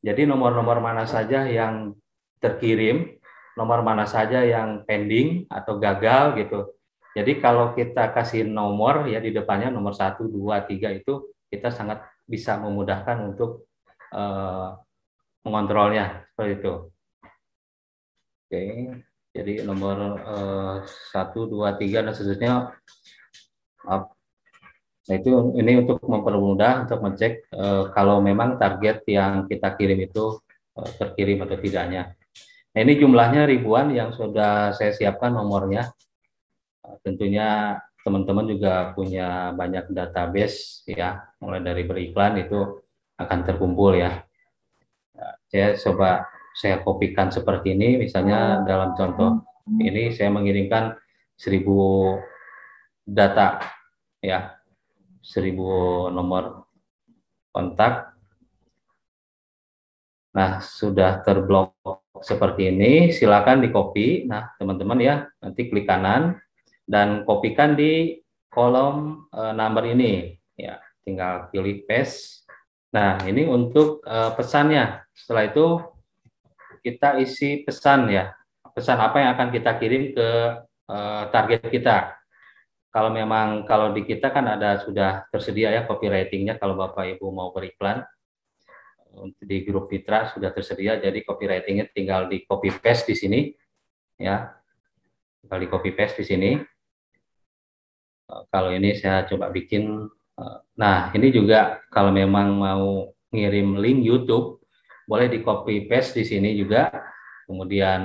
Jadi nomor-nomor mana saja yang terkirim, nomor mana saja yang pending atau gagal gitu. Jadi kalau kita kasih nomor ya di depannya nomor 1, 2, 3 itu kita sangat bisa memudahkan untuk mengontrolnya seperti itu. Oke. Jadi nomor 1, 2, 3 dan seterusnya. Nah, itu ini untuk mempermudah untuk mengecek kalau memang target yang kita kirim itu terkirim atau tidaknya. Nah, ini jumlahnya ribuan yang sudah saya siapkan nomornya. Tentunya teman-teman juga punya banyak database ya, mulai dari beriklan itu akan terkumpul ya. Saya kopikan seperti ini, misalnya dalam contoh ini saya mengirimkan 1000 data ya, 1000 nomor kontak. Nah, sudah terblok seperti ini, silakan di copy. Nah, teman-teman ya, nanti klik kanan dan kopikan di kolom number ini ya, tinggal pilih paste. Nah, ini untuk pesannya. Setelah itu kita isi pesan ya, pesan apa yang akan kita kirim ke target kita. Kalau di kita kan sudah tersedia ya copywritingnya, kalau Bapak Ibu mau beriklan di grup Mitra sudah tersedia, jadi copywritingnya tinggal di copy paste di sini ya, tinggal di copy paste di sini. Kalau ini saya coba bikin. Nah, ini juga kalau memang mau ngirim link YouTube boleh di copy paste di sini juga, kemudian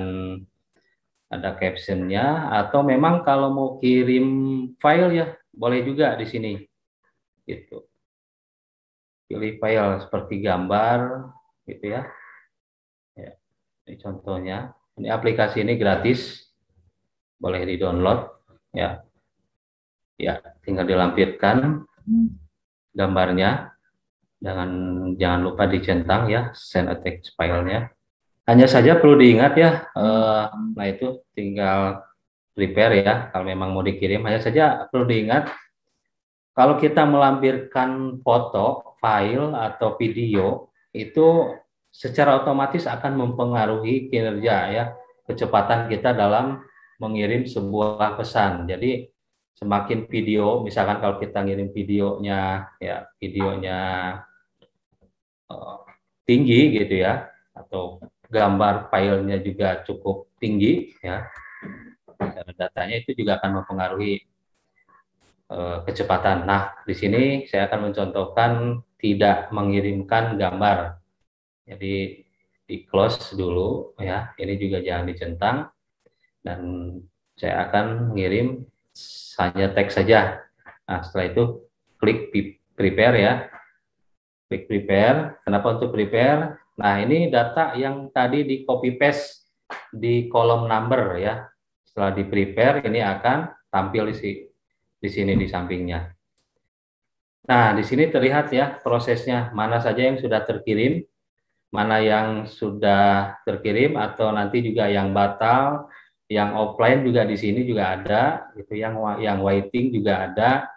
ada captionnya, atau memang kalau mau kirim file ya boleh juga di sini gitu, pilih file seperti gambar gitu ya. Ini contohnya, ini aplikasi ini gratis, boleh di download ya, tinggal dilampirkan gambarnya. Jangan lupa dicentang ya, send a text filenya. Hanya saja perlu diingat ya, nah itu tinggal prepare ya, kalau memang mau dikirim. Hanya saja perlu diingat, kalau kita melampirkan foto, file, atau video, itu secara otomatis akan mempengaruhi kinerja ya, kecepatan kita dalam mengirim sebuah pesan. Jadi semakin video, misalkan kalau kita ngirim videonya ya tinggi gitu ya, atau gambar filenya juga cukup tinggi ya, datanya itu juga akan mempengaruhi kecepatan. Nah, di sini saya akan mencontohkan tidak mengirimkan gambar. Jadi di close dulu ya, ini juga jangan dicentang, dan saya akan mengirim hanya teks saja. Nah, setelah itu klik prepare ya, klik prepare. Kenapa untuk prepare? Nah, ini data yang tadi di copy paste di kolom number ya. Setelah di prepare, ini akan tampil di sini di sampingnya. Nah, di sini terlihat ya prosesnya, mana saja yang sudah terkirim, mana yang sudah terkirim, atau nanti juga yang batal, yang offline juga di sini juga ada, itu yang waiting juga ada.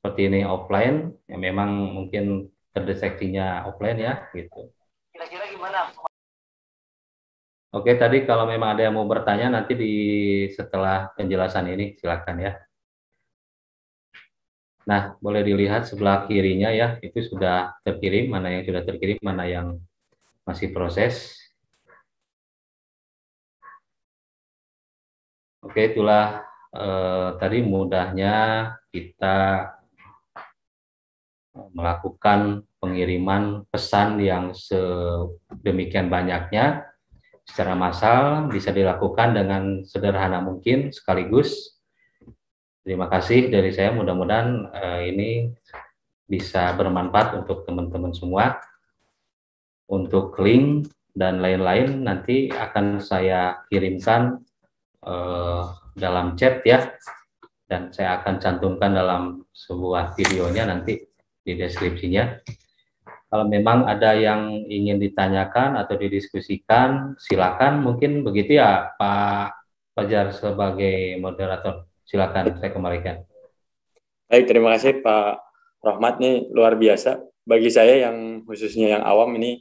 Seperti ini offline, ya memang mungkin terdeteksinya offline ya, gitu. Kira-kira gimana? Oke, tadi kalau memang ada yang mau bertanya nanti setelah penjelasan ini silakan ya. Nah, boleh dilihat sebelah kirinya ya, itu sudah terkirim, mana yang sudah terkirim, mana yang masih proses. Oke, itulah tadi mudahnya kita melakukan pengiriman pesan yang sedemikian banyaknya secara massal, bisa dilakukan dengan sederhana mungkin sekaligus. Terima kasih dari saya, mudah-mudahan ini bisa bermanfaat untuk teman-teman semua. Untuk link dan lain-lain nanti akan saya kirimkan dalam chat ya, dan saya akan cantumkan dalam sebuah videonya nanti di deskripsinya. Kalau memang ada yang ingin ditanyakan atau didiskusikan, silakan. Mungkin begitu ya Pak Fajar sebagai moderator. Silakan, saya kembalikan. Baik, terima kasih Pak Rohmat, nih luar biasa. Bagi saya yang khususnya yang awam ini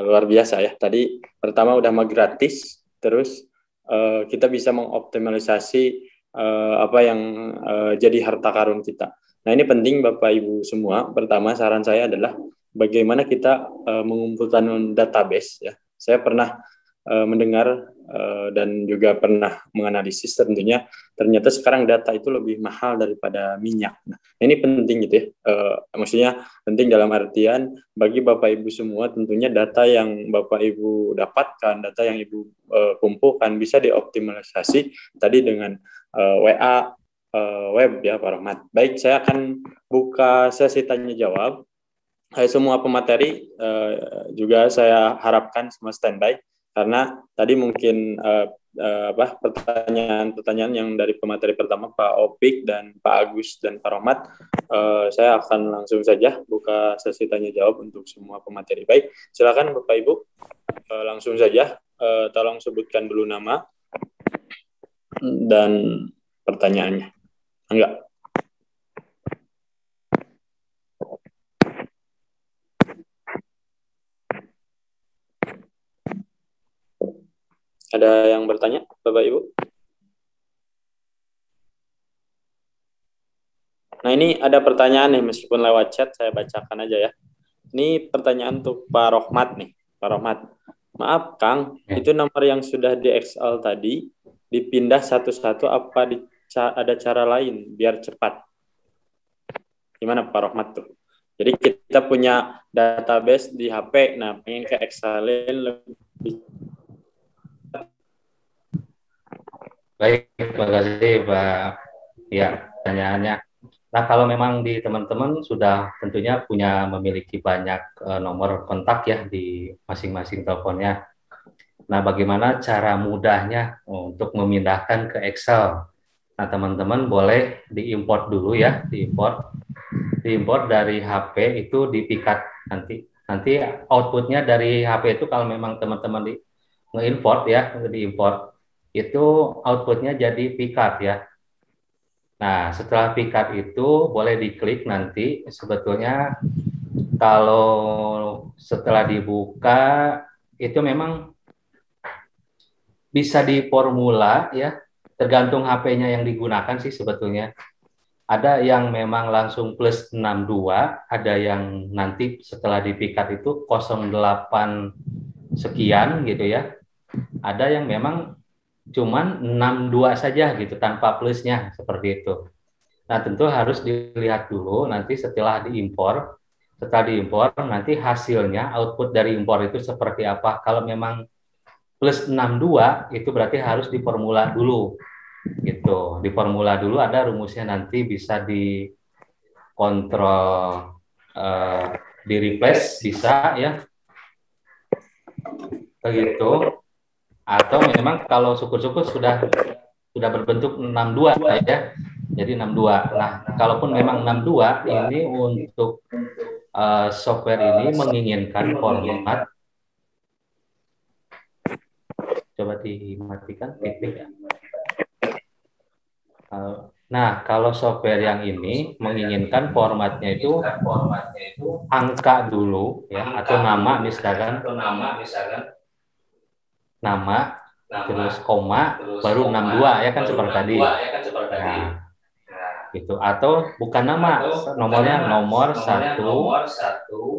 luar biasa ya. Tadi pertama udah mah gratis, terus kita bisa mengoptimalisasi apa yang jadi harta karun kita. Nah, ini penting Bapak Ibu semua. Pertama saran saya adalah bagaimana kita mengumpulkan database ya. Saya pernah mendengar dan juga pernah menganalisis, tentunya ternyata sekarang data itu lebih mahal daripada minyak. Nah, ini penting gitu ya. Maksudnya penting dalam artian bagi Bapak Ibu semua, tentunya data yang Bapak Ibu dapatkan, data yang Ibu kumpulkan bisa dioptimalisasi tadi dengan WA web ya Pak Rahmat. Baik, saya akan buka sesi tanya jawab. Semua pemateri juga saya harapkan semua standby, karena tadi mungkin pertanyaan-pertanyaan yang dari pemateri pertama Pak Opik dan Pak Agus dan Pak Rahmat, saya akan langsung saja buka sesi tanya jawab untuk semua pemateri. Baik, silakan Bapak Ibu, langsung saja, tolong sebutkan dulu nama dan pertanyaannya. Enggak. Ada yang bertanya, Bapak Ibu? Nah, ini ada pertanyaan nih, meskipun lewat chat, saya bacakan aja ya. Ini pertanyaan untuk Pak Rohmat nih. Pak Rohmat, maaf Kang, itu nomor yang sudah di Excel tadi, dipindah satu-satu, apa ada cara lain biar cepat? Gimana Pak Rohmat tuh? Jadi kita punya database di HP, nah pengen ke Excelin lebih. Baik, terima kasih Pak. Ya, pertanyaannya. Nah, kalau memang di teman-teman sudah tentunya memiliki banyak nomor kontak ya di masing-masing teleponnya. Nah, bagaimana cara mudahnya untuk memindahkan ke Excel? Nah, teman-teman boleh diimport dulu ya, diimport dari HP itu dipikat nanti outputnya dari HP itu, kalau memang teman-teman nge-import ya, diimport itu outputnya jadi pikat ya. Nah, setelah pikat itu boleh diklik nanti, sebetulnya kalau setelah dibuka itu memang bisa di formula ya, tergantung HP-nya yang digunakan sih sebetulnya. Ada yang memang langsung plus 62, ada yang nanti setelah dipikat itu 08 sekian gitu ya. Ada yang memang cuman 62 saja gitu tanpa plusnya seperti itu. Nah, tentu harus dilihat dulu nanti setelah diimpor. Setelah diimpor nanti hasilnya output dari impor itu seperti apa. Kalau memang plus 62 itu berarti harus diformula dulu gitu. Di formula dulu ada rumusnya, nanti bisa dikontrol, di replace bisa ya begitu, atau memang kalau syukur-syukur sudah berbentuk 62 ya, jadi 62. Nah, kalaupun memang 62 ini untuk software ini menginginkan format, coba dimatikan titik ya. Nah, kalau software yang ini menginginkan formatnya itu angka dulu ya, atau nama misalkan, nama terus koma baru 62 ya kan seperti tadi. Nah, gitu. Atau bukan nama, nomornya nomor 1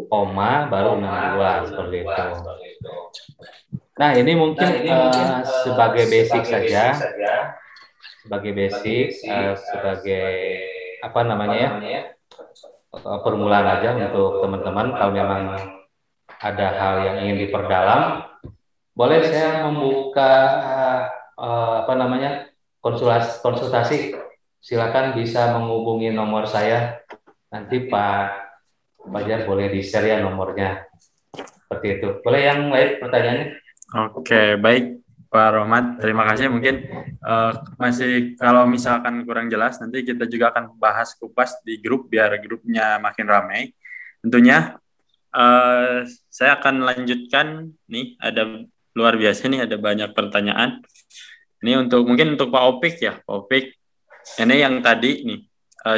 koma baru 62 seperti itu. Nah, ini mungkin sebagai basic saja. Sebagai basic, sebagai apa namanya ya, permulaan aja untuk teman-teman. Kalau memang ada hal yang ingin diperdalam, boleh saya membuka apa namanya konsultasi. Silakan bisa menghubungi nomor saya. Nanti Pak Fajar boleh di-share ya nomornya. Seperti itu. Boleh yang lain pertanyaannya? Oke, baik Pak Rohmat, terima kasih. Mungkin masih kalau misalkan kurang jelas, nanti kita juga akan bahas kupas di grup biar grupnya makin ramai. Tentunya saya akan lanjutkan nih, ada luar biasa nih, ada banyak pertanyaan. Ini mungkin untuk Pak Opik ya, Pak Opik. Ini yang tadi nih,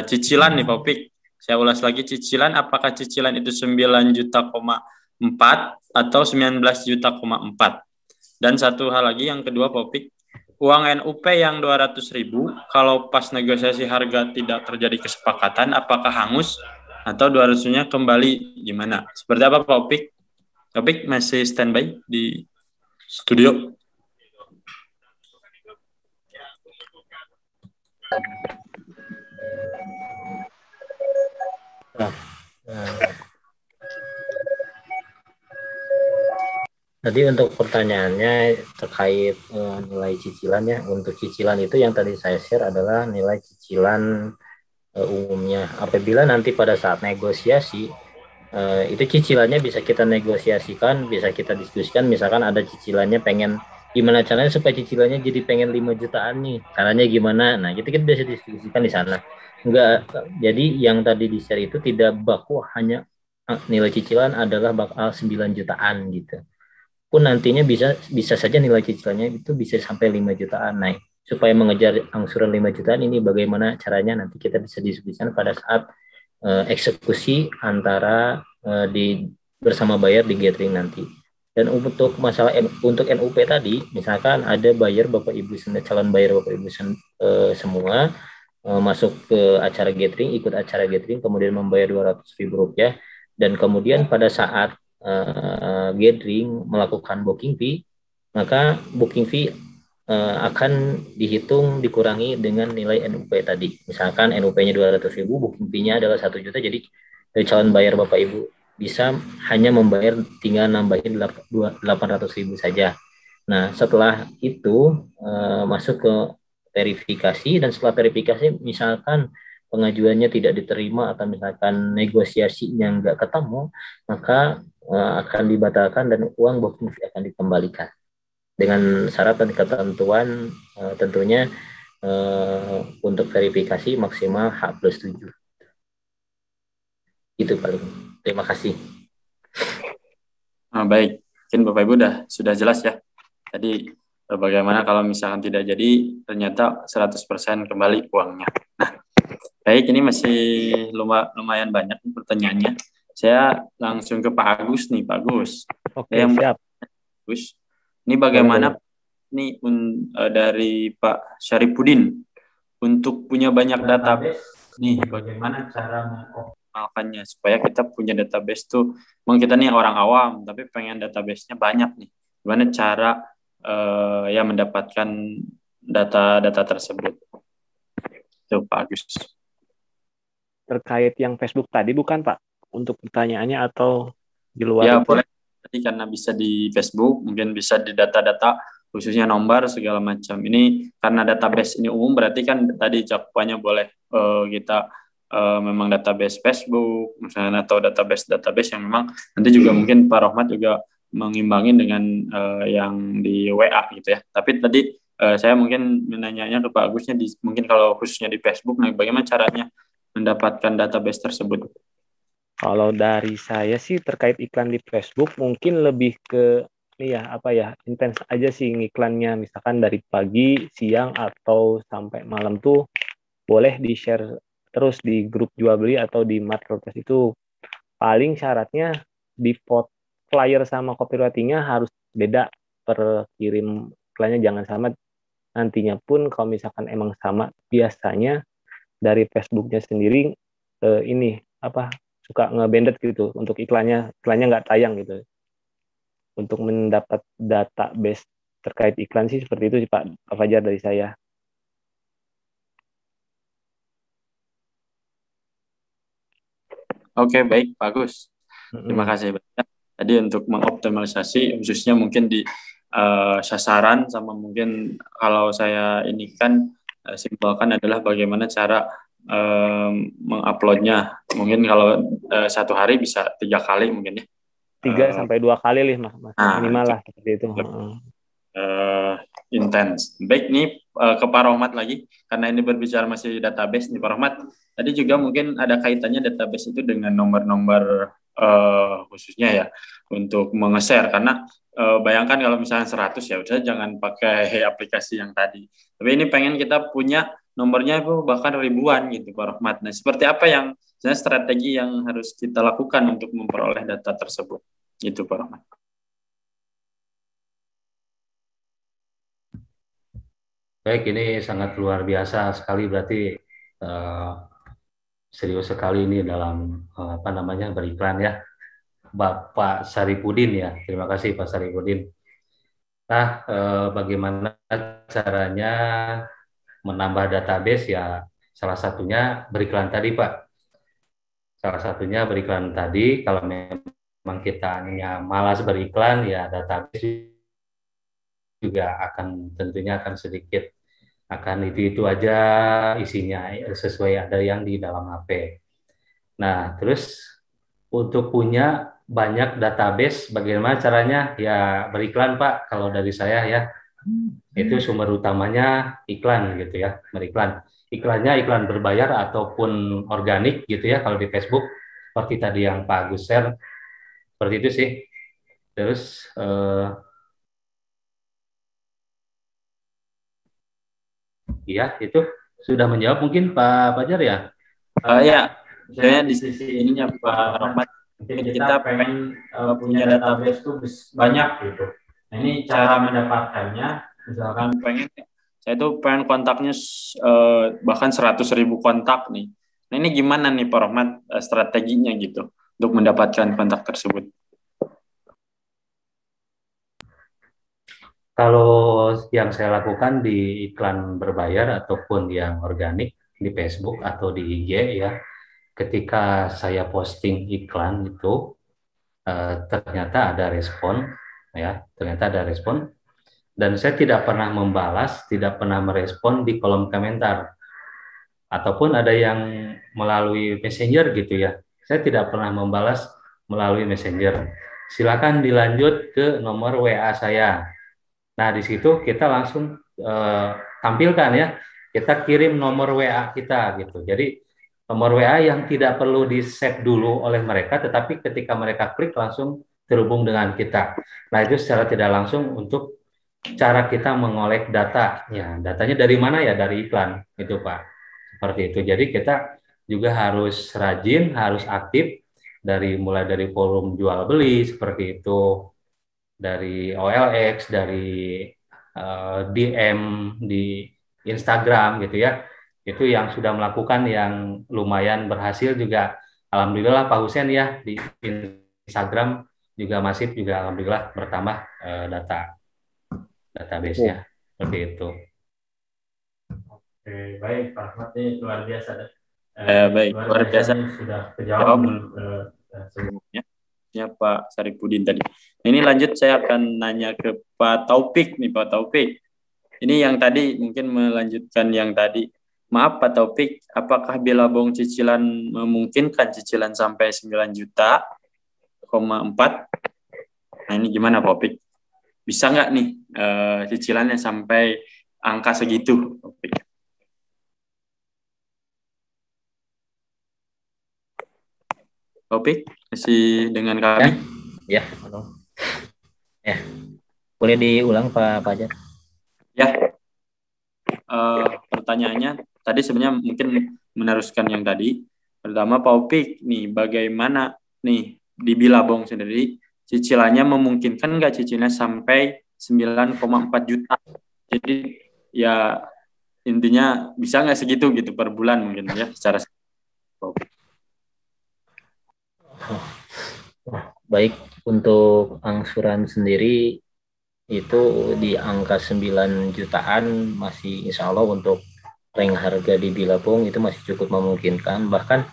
cicilan nih Pak Opik. Saya ulas lagi, cicilan apakah cicilan itu 9,4 juta atau 19,4 juta? Dan satu hal lagi, yang kedua Popik, uang NUP yang 200.000 kalau pas negosiasi harga tidak terjadi kesepakatan, apakah hangus atau 200-nya kembali, gimana? Seperti apa Pak Opik? Opik masih standby di studio? Tadi untuk pertanyaannya terkait nilai cicilannya, untuk cicilan itu yang tadi saya share adalah nilai cicilan umumnya. Apabila nanti pada saat negosiasi, itu cicilannya bisa kita negosiasikan, bisa kita diskusikan. Misalkan ada cicilannya pengen, gimana caranya supaya cicilannya jadi pengen 5 jutaan nih, caranya gimana? Nah, itu kita bisa diskusikan di sana. Enggak, jadi yang tadi di share itu tidak baku hanya nilai cicilan adalah bakal 9 jutaan gitu. Pun nantinya bisa saja nilai cicilannya itu bisa sampai 5 jutaan. Nah, supaya mengejar angsuran 5 jutaan ini bagaimana caranya, nanti kita bisa diskusikan pada saat eksekusi antara bersama bayar di gathering nanti. Dan untuk masalah untuk NUP tadi, misalkan ada bayar Bapak Ibu calon bayar Bapak Ibu semua masuk ke acara gathering, ikut acara gathering, kemudian membayar Rp200.000, dan kemudian pada saat gathering melakukan booking fee, maka booking fee akan dihitung dikurangi dengan nilai NUP tadi. Misalkan NUP-nya 200.000, booking fee-nya adalah 1 juta, jadi dari calon bayar Bapak Ibu bisa hanya membayar, tinggal nambahin 800.000 saja. Nah, setelah itu masuk ke verifikasi, dan setelah verifikasi misalkan pengajuannya tidak diterima atau misalkan negosiasinya nggak ketemu, maka akan dibatalkan dan uang booking fee akan dikembalikan dengan syarat dan ketentuan tentunya untuk verifikasi maksimal H+7. Itu paling. Terima kasih. Baik, mungkin Bapak Ibu sudah jelas ya. Tadi bagaimana kalau misalkan tidak jadi ternyata 100% kembali uangnya. Nah, baik, ini masih lumayan banyak pertanyaannya. Saya langsung ke Pak Agus nih, Pak Agus. Oke, siap. Agus, ini bagaimana nih dari Pak Syarifudin untuk punya banyak database nih, bagaimana cara mengoptimalkannya supaya kita punya database tuh, memang kita nih orang awam tapi pengen database-nya banyak nih, gimana cara ya mendapatkan data-data tersebut itu Pak Agus. Terkait yang Facebook tadi bukan Pak? Untuk pertanyaannya atau di luar Ya itu? boleh, tadi karena bisa di Facebook, mungkin bisa di data-data khususnya nomor segala macam. Ini karena database ini umum, berarti kan tadi cakupannya boleh kita memang database Facebook misalnya, atau database yang memang nanti juga mungkin Pak Rohmat juga mengimbangin dengan yang di WA gitu ya. Tapi tadi saya mungkin menanyanya ke Pak Agusnya, mungkin kalau khususnya di Facebook, nah bagaimana caranya mendapatkan database tersebut? Kalau dari saya sih terkait iklan di Facebook mungkin lebih ke ini ya apa ya, intens aja sih ngiklannya, misalkan dari pagi, siang atau sampai malam tuh boleh di-share terus di grup jual beli atau di marketplace itu. Paling syaratnya di flyer sama copywriting-nya harus beda per kirim iklannya, jangan sama. Nantinya pun kalau misalkan emang sama, biasanya dari Facebook-nya sendiri ini apa suka nge-banded gitu untuk iklannya nggak tayang gitu. Untuk mendapat database terkait iklan sih seperti itu sih Pak Fajar dari saya. Oke, baik, bagus. Terima kasih banyak. Tadi untuk mengoptimalisasi khususnya mungkin di sasaran, sama mungkin kalau saya ini kan simpulkan adalah bagaimana cara menguploadnya. Mungkin kalau satu hari bisa 3 kali mungkin ya. 3 sampai 2 kali Mas. Minimal lah seperti itu. Intens. Baik, nih ke Pak Rohmat lagi, karena ini berbicara masih database nih Pak Rohmat. Tadi juga mungkin ada kaitannya database itu dengan nomor-nomor khususnya ya untuk menge-share, karena bayangkan kalau misalnya 100 ya udah jangan pakai aplikasi yang tadi. Tapi ini pengen kita punya nomornya itu bahkan ribuan gitu Pak Rohmat. Nah, seperti apa yang sebenarnya strategi yang harus kita lakukan untuk memperoleh data tersebut? Gitu Pak Rohmat. Baik, ini sangat luar biasa sekali, berarti serius sekali ini dalam beriklan ya, Bapak Syarifudin ya. Terima kasih Pak Syarifudin. Nah, bagaimana caranya menambah database ya? Salah satunya beriklan tadi Pak. Salah satunya beriklan tadi. Kalau memang kita malas beriklan ya, database juga tentunya akan sedikit, akan itu aja isinya sesuai ada yang di dalam HP. Nah, terus untuk punya banyak database bagaimana caranya? Ya beriklan Pak, kalau dari saya ya. Itu sumber utamanya iklan gitu ya, beriklan. Iklannya iklan berbayar ataupun organik gitu ya, kalau di Facebook seperti tadi yang Pak Agus share, seperti itu sih. Terus iya, itu sudah menjawab mungkin Pak Fajar ya? Ya, misalnya di sisi ininya Pak Rahmat, kita pengen punya database tuh banyak gitu. Nah, ini cara mendapatkannya, misalkan saya tuh pengen kontaknya bahkan 100.000 kontak nih. Nah, ini gimana nih Pak Rahmat strateginya gitu untuk mendapatkan kontak tersebut? Kalau yang saya lakukan di iklan berbayar ataupun yang organik di Facebook atau di IG ya, ketika saya posting iklan itu ternyata ada respon ya, dan saya tidak pernah membalas, tidak pernah merespon di kolom komentar ataupun ada yang melalui Messenger gitu ya. Saya tidak pernah membalas melalui Messenger. Silakan dilanjut ke nomor WA saya. Nah, di situ kita langsung tampilkan ya, kita kirim nomor WA kita gitu. Jadi nomor WA yang tidak perlu di-save dulu oleh mereka, tetapi ketika mereka klik langsung terhubung dengan kita. Nah, itu secara tidak langsung untuk cara kita mengolek data. Ya, datanya dari mana ya? Dari iklan, itu Pak. Seperti itu. Jadi kita juga harus rajin, harus aktif mulai dari forum jual beli seperti itu, dari OLX, dari DM di Instagram gitu ya, itu yang sudah melakukan yang lumayan berhasil juga. Alhamdulillah Pak Husen ya, di Instagram juga masif juga alhamdulillah bertambah database-nya seperti itu. Oke, baik Pak Ahmad, ini luar biasa. Baik, luar biasa sudah jawab terjawab sebelumnya ya Pak Saripudin tadi. Ini lanjut saya akan nanya ke Pak Taufik nih, Pak Taufik. Ini yang tadi mungkin melanjutkan yang tadi. Maaf Pak Taufik, apakah Bilabong cicilan memungkinkan cicilan sampai 9 juta, 4? Nah ini gimana Pak Taufik? Bisa nggak nih cicilannya sampai angka segitu, Taufik? Taufik masih dengan kami? Ya. Boleh diulang Pak Fajar? Ya. Pertanyaannya tadi sebenarnya mungkin meneruskan yang tadi. Pertama Pak Taufik nih, bagaimana nih di Bilabong sendiri cicilannya memungkinkan nggak cicilannya sampai 9,4 juta? Jadi ya intinya bisa nggak segitu gitu per bulan mungkin ya secara Baik, untuk angsuran sendiri itu di angka 9 jutaan masih insya Allah untuk rank harga di Bilabong itu masih cukup memungkinkan. Bahkan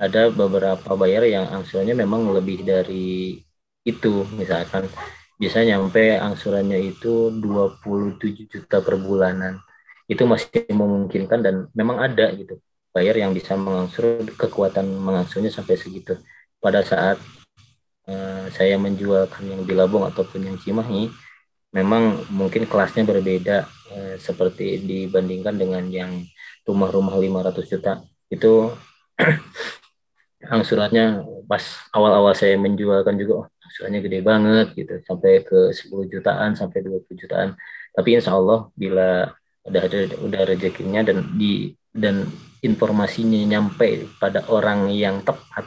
ada beberapa bayar yang angsurannya memang lebih dari itu, misalkan bisa nyampe angsurannya itu 27 juta per bulanan. Itu masih memungkinkan dan memang ada gitu bayar yang bisa mengangsur, kekuatan mengangsurnya sampai segitu. Pada saat saya menjualkan yang Bilabong ataupun yang Cimahi, memang mungkin kelasnya berbeda seperti dibandingkan dengan yang rumah-rumah 500 juta. Itu angsurannya pas awal-awal saya menjualkan juga angsurannya gede banget gitu, sampai ke 10 jutaan sampai 20 jutaan. Tapi insya Allah bila udah rezekinya dan informasinya nyampe pada orang yang tepat,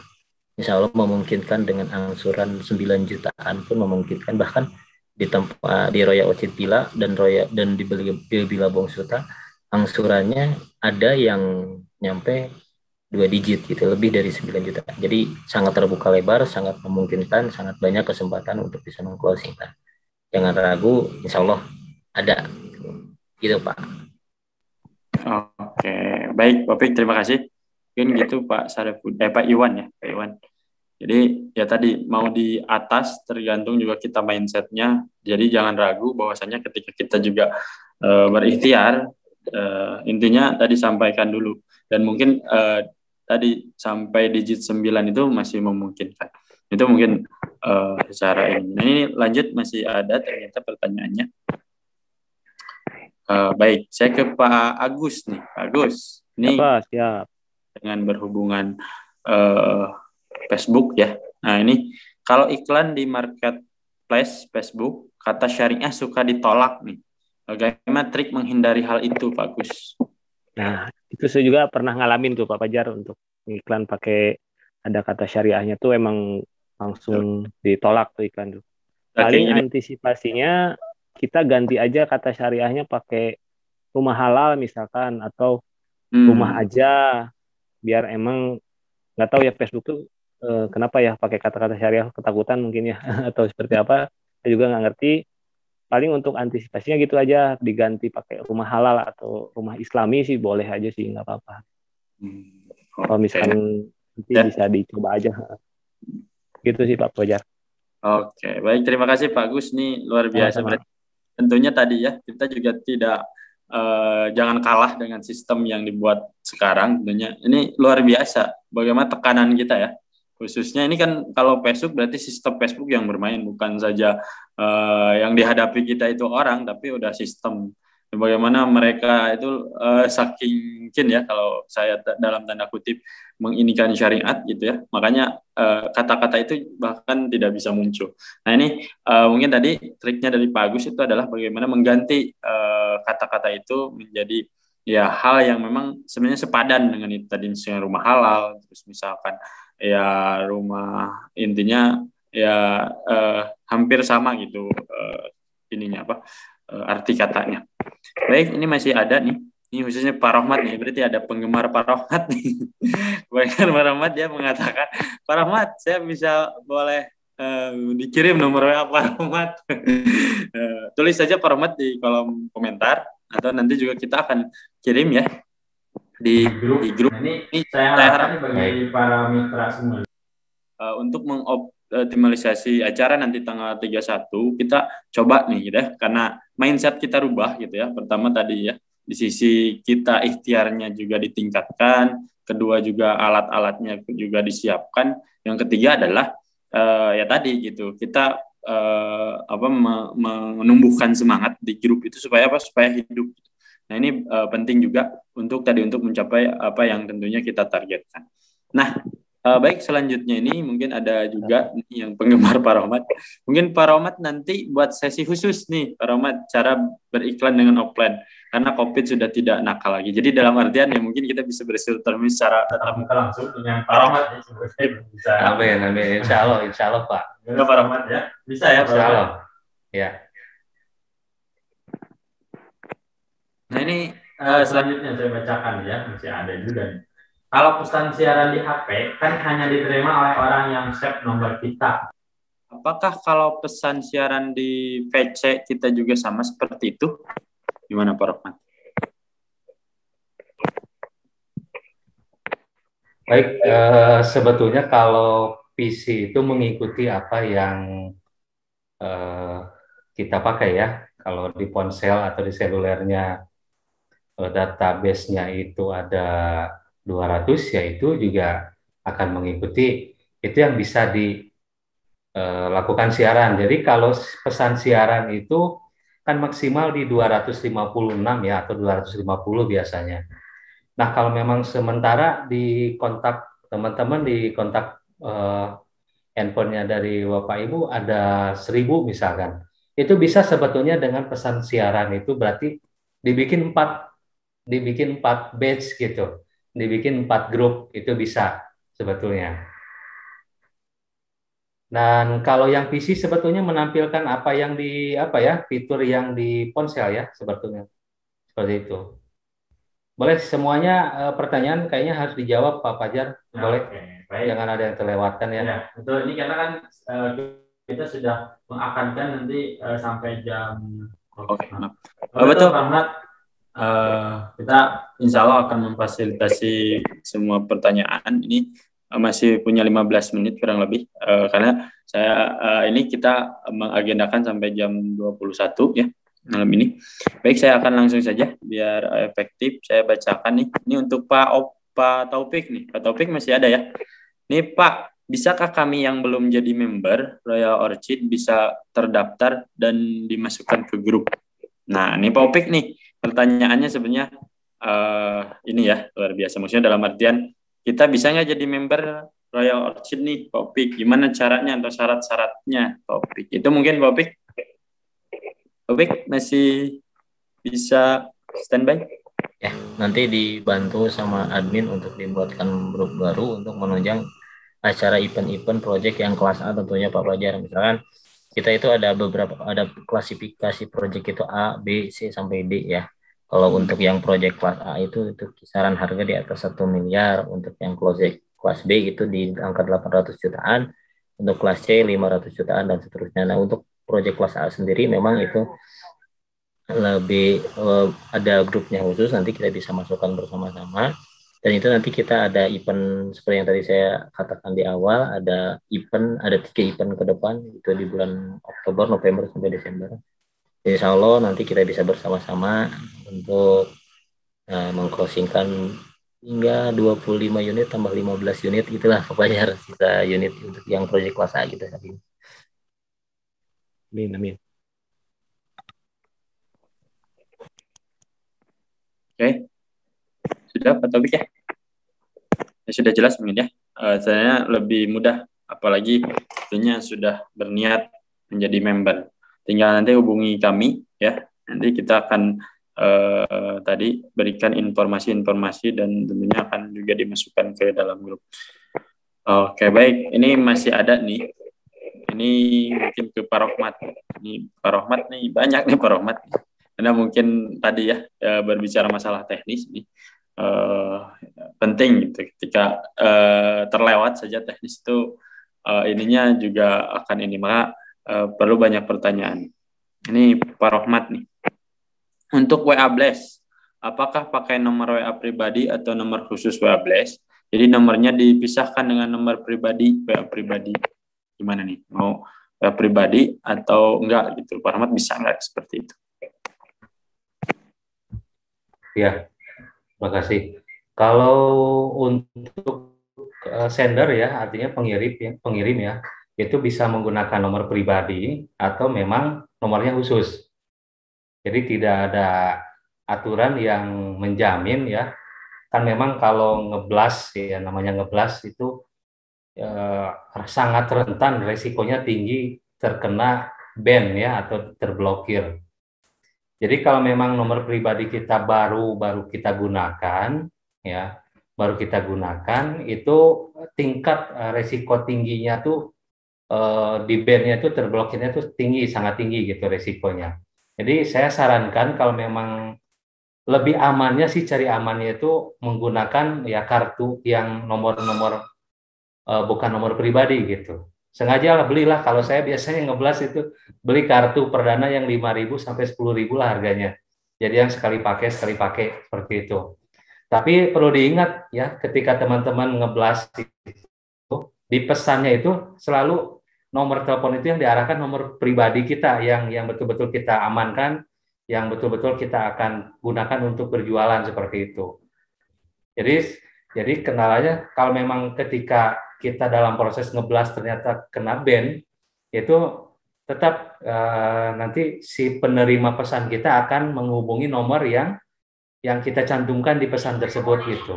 insya Allah memungkinkan dengan angsuran 9 jutaan pun memungkinkan. Bahkan di tempat di Roya Ocitila dan di Bilabong Suta angsurannya ada yang nyampe 2 digit gitu, lebih dari 9 juta. Jadi sangat terbuka lebar, sangat memungkinkan, sangat banyak kesempatan untuk bisa meng-closingkan. Jangan ragu, insya Allah ada gitu Pak. Oke, baik Pak Fik, terima kasih. Mungkin gitu Pak Pak Iwan ya, Pak Iwan. Jadi ya tadi mau di atas tergantung juga kita mindsetnya. Jadi jangan ragu bahwasanya ketika kita juga berikhtiar, intinya tadi sampaikan dulu. Dan mungkin tadi sampai digit 9 itu masih memungkinkan. Itu mungkin secara ini. Nah, ini lanjut masih ada ternyata pertanyaannya. Baik, saya ke Pak Agus nih. Pak Agus, ini siap. Dengan berhubungan Facebook ya. Nah ini kalau iklan di marketplace Facebook, kata syariah suka ditolak nih. Bagaimana trik menghindari hal itu, Pak Gus? Nah, itu saya juga pernah ngalamin tuh Pak Fajar, untuk iklan pakai ada kata syariahnya tuh emang langsung ditolak tuh iklan tuh. Paling antisipasinya kita ganti aja kata syariahnya pakai rumah halal misalkan, atau rumah aja, biar emang nggak tahu ya Facebook tuh kenapa ya pakai kata-kata syariah, ketakutan mungkin ya atau seperti apa, saya juga nggak ngerti. Paling untuk antisipasinya gitu aja, diganti pakai rumah halal atau rumah islami sih boleh aja sih, nggak apa-apa. Kalau misalkan nanti bisa dicoba aja gitu sih Pak Fajar. Oke, baik, terima kasih Pak Gus, nih luar biasa. Tentunya tadi ya kita juga tidak jangan kalah dengan sistem yang dibuat sekarang. Tentunya ini luar biasa bagaimana tekanan kita ya, khususnya ini kan kalau Facebook berarti sistem Facebook yang bermain, bukan saja yang dihadapi kita itu orang, tapi udah sistem. Bagaimana mereka itu saking mungkin ya, kalau saya dalam tanda kutip menginikan syariat gitu ya, makanya kata-kata itu bahkan tidak bisa muncul. Nah ini mungkin tadi triknya dari Pak Agus itu adalah bagaimana mengganti kata-kata itu menjadi ya hal yang memang sebenarnya sepadan dengan itu tadi, misalnya rumah halal, terus misalkan ya rumah, intinya ya hampir sama gitu ininya apa arti katanya. Baik, ini masih ada nih. Ini khususnya Pak Rahmat nih, berarti ada penggemar Pak Rahmat nih. Penggemar Pak Rahmat dia mengatakan, Pak Rahmat, saya bisa boleh dikirim nomor WA Pak Rahmat. Tulis saja Pak Rahmat di kolom komentar, atau nanti juga kita akan kirim ya di grup. Ini saya harapkan bagi para mitra semua. Untuk mengoptimalisasi acara nanti tanggal 31, kita coba nih gitu ya, karena mindset kita rubah gitu ya. Pertama tadi ya, di sisi kita ikhtiarnya juga ditingkatkan, kedua juga alat-alatnya juga disiapkan, yang ketiga adalah ya tadi gitu, kita menumbuhkan semangat di grup itu supaya hidup. Nah ini penting juga untuk mencapai apa yang tentunya kita targetkan. Nah baik, selanjutnya ini mungkin ada juga yang penggemar Pak Rahmat. Mungkin Pak Rahmat nanti buat sesi khusus nih, Pak Rahmat, cara beriklan dengan offline. Karena COVID sudah tidak nakal lagi. Jadi dalam artian ya mungkin kita bisa bersilaturahmi secara tatap muka langsung dengan Pak Rahmat ya, bisa. Amin. Insya Allah Pak. Ya, Pak Rahmat ya, bisa ya Pak Rahmat. Ya. Nah ini selanjutnya saya bacakan ya, masih ada juga nih. Kalau pesan siaran di HP kan hanya diterima oleh orang yang save nomor kita. Apakah kalau pesan siaran di PC kita juga sama seperti itu? Gimana Pak Rahmat? Baik, sebetulnya kalau PC itu mengikuti apa yang kita pakai ya. Kalau di ponsel atau di selulernya database-nya itu ada 200, ya itu juga akan mengikuti itu yang bisa dilakukan siaran. Jadi kalau pesan siaran itu kan maksimal di 256 ya, atau 250 biasanya. Nah kalau memang sementara di kontak teman-teman, di kontak handphonenya dari Bapak Ibu ada 1000 misalkan, itu bisa sebetulnya dengan pesan siaran itu berarti dibikin 4 batch gitu. Dibikin 4 grup, itu bisa sebetulnya. Dan kalau yang PC sebetulnya menampilkan apa yang fitur yang di ponsel ya sebetulnya. Seperti itu. Boleh semuanya pertanyaan kayaknya harus dijawab Pak Fajar. Boleh. Baik. Jangan ada yang terlewatkan ya. Ya, betul. Ini karena kan kita sudah mengakankan nanti sampai jam. Oke, maaf. Betul Pak Rahmat. Kita insya Allah akan memfasilitasi semua pertanyaan. Ini masih punya 15 menit kurang lebih, karena ini kita mengagendakan sampai jam 21 ya malam ini. Baik, saya akan langsung saja biar efektif. Saya bacakan nih. Ini untuk Pak Taufik nih. Pak Taufik masih ada ya? Nih Pak, bisakah kami yang belum jadi member Royal Orchid bisa terdaftar dan dimasukkan ke grup? Nah, ini Pak Taufik nih. Pertanyaannya sebenarnya ini ya luar biasa. Maksudnya dalam artian kita bisa nggak jadi member Royal Orchid nih, Topik? Gimana caranya atau syarat-syaratnya, Topik? Itu mungkin Topik masih bisa standby? Ya, nanti dibantu sama admin untuk dibuatkan grup baru untuk menunjang acara event-event project yang kelas A tentunya Pak Fajar. Misalkan kita itu ada klasifikasi project itu A, B, C sampai D ya. Kalau untuk yang project kelas A itu kisaran harga di atas 1 miliar, untuk yang project kelas B itu di angka 800 jutaan, untuk kelas C 500 jutaan dan seterusnya. Nah, untuk project kelas A sendiri memang itu lebih ada grupnya khusus, nanti kita bisa masukkan bersama-sama. Dan itu nanti kita ada event seperti yang tadi saya katakan di awal, ada 3 event ke depan, itu di bulan Oktober, November, sampai Desember. Insya Allah nanti kita bisa bersama-sama untuk meng-closingkan hingga 25 unit tambah 15 unit, itulah pokoknya sisa unit untuk yang proyek kelas A gitu. Amin. Oke. Sudah Pak Taufik ya? Sudah jelas mungkin ya. Saya lebih mudah, apalagi tentunya sudah berniat menjadi member. Tinggal nanti hubungi kami ya. Nanti kita akan tadi berikan informasi-informasi dan tentunya akan juga dimasukkan ke dalam grup. Oke, baik. Ini masih ada nih. Ini mungkin ke Pak Rahmat. Ini Pak Rohmat nih, banyak nih Pak Rohmat. Karena mungkin tadi ya, berbicara masalah teknis nih, penting gitu. Ketika terlewat saja teknis itu, ininya juga akan ini, maka perlu banyak pertanyaan. Ini Pak Rohmat nih. Untuk WA Blast, apakah pakai nomor WA pribadi atau nomor khusus WA Blast? Jadi nomornya dipisahkan dengan nomor pribadi, WA pribadi. Gimana nih? Mau WA pribadi atau enggak gitu? Pak Rahmat bisa enggak seperti itu? Ya, terima kasih. Kalau untuk sender ya, artinya pengirim ya, itu bisa menggunakan nomor pribadi atau memang nomornya khusus. Jadi tidak ada aturan yang menjamin ya. Kan memang kalau ngeblas ya, namanya ngeblas itu sangat rentan, resikonya tinggi terkena ban ya atau terblokir. Jadi kalau memang nomor pribadi kita baru kita gunakan ya, baru kita gunakan itu tingkat resiko tingginya tuh di ban-nya itu terblokirnya tuh tinggi, sangat tinggi gitu resikonya. Jadi saya sarankan kalau memang lebih amannya sih cari amannya itu menggunakan ya kartu yang nomor-nomor bukan nomor pribadi gitu. Sengaja lah belilah, kalau saya biasanya ngeblas itu beli kartu perdana yang 5.000 sampai 10.000 lah harganya. Jadi yang sekali pakai seperti itu. Tapi perlu diingat ya, ketika teman-teman ngeblas itu, di pesannya itu selalu nomor telepon itu yang diarahkan nomor pribadi kita yang betul-betul kita amankan, yang betul-betul kita akan gunakan untuk berjualan seperti itu. Jadi kendalanya kalau memang ketika kita dalam proses ngeblas ternyata kena ban, itu tetap nanti si penerima pesan kita akan menghubungi nomor yang kita cantumkan di pesan tersebut gitu.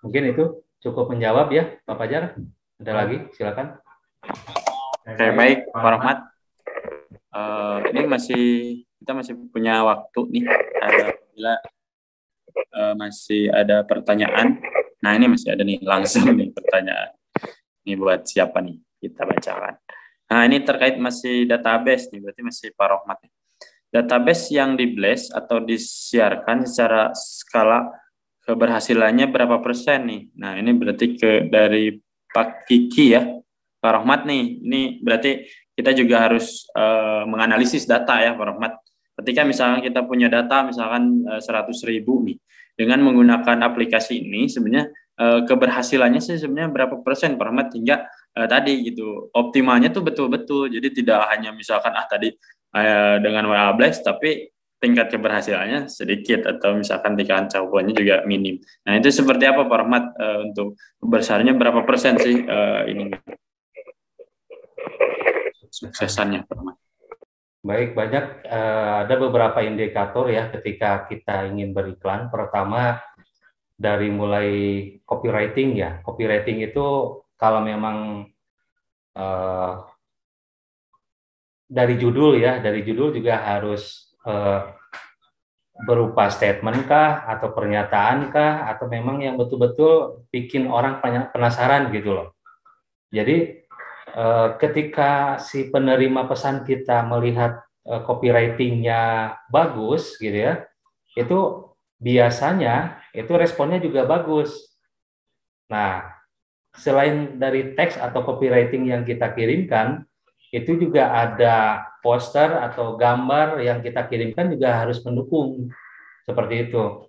Mungkin itu cukup menjawab ya, Pak Fajar. Ada lagi, silakan. Oke, baik, Pak Rahmat. Ini kita masih punya waktu nih. Bila masih ada pertanyaan. Nah, ini masih ada nih langsung nih pertanyaan. Ini buat siapa nih? Kita bacakan. Nah, ini terkait masih database nih, berarti masih Pak Rahmat. Database yang di-blast atau disiarkan secara skala keberhasilannya berapa persen nih? Nah, ini berarti dari Pak Kiki ya, Pak Rahmat nih. Ini berarti kita juga harus menganalisis data ya, Pak Rahmat. Ketika misalkan kita punya data misalkan 100.000 nih, dengan menggunakan aplikasi ini sebenarnya keberhasilannya sih sebenarnya berapa persen, Pak Rahmat, hingga tadi gitu optimalnya tuh betul-betul. Jadi tidak hanya misalkan tadi dengan WA Blast tapi tingkat keberhasilannya sedikit atau misalkan tingkat cakupannya juga minim. Nah, itu seperti apa Pak Rahmat, untuk besarnya berapa persen sih ini suksesannya Pak Rahmat? Baik, banyak ada beberapa indikator ya ketika kita ingin beriklan. Pertama dari mulai copywriting ya. Copywriting itu kalau memang dari judul ya, dari judul juga harus berupa statement kah atau pernyataan kah atau memang yang betul-betul bikin orang penasaran gitu loh. Jadi ketika si penerima pesan kita melihat copywritingnya bagus gitu ya, itu biasanya itu responnya juga bagus. Nah, selain dari teks atau copywriting yang kita kirimkan, itu juga ada poster atau gambar yang kita kirimkan juga harus mendukung seperti itu.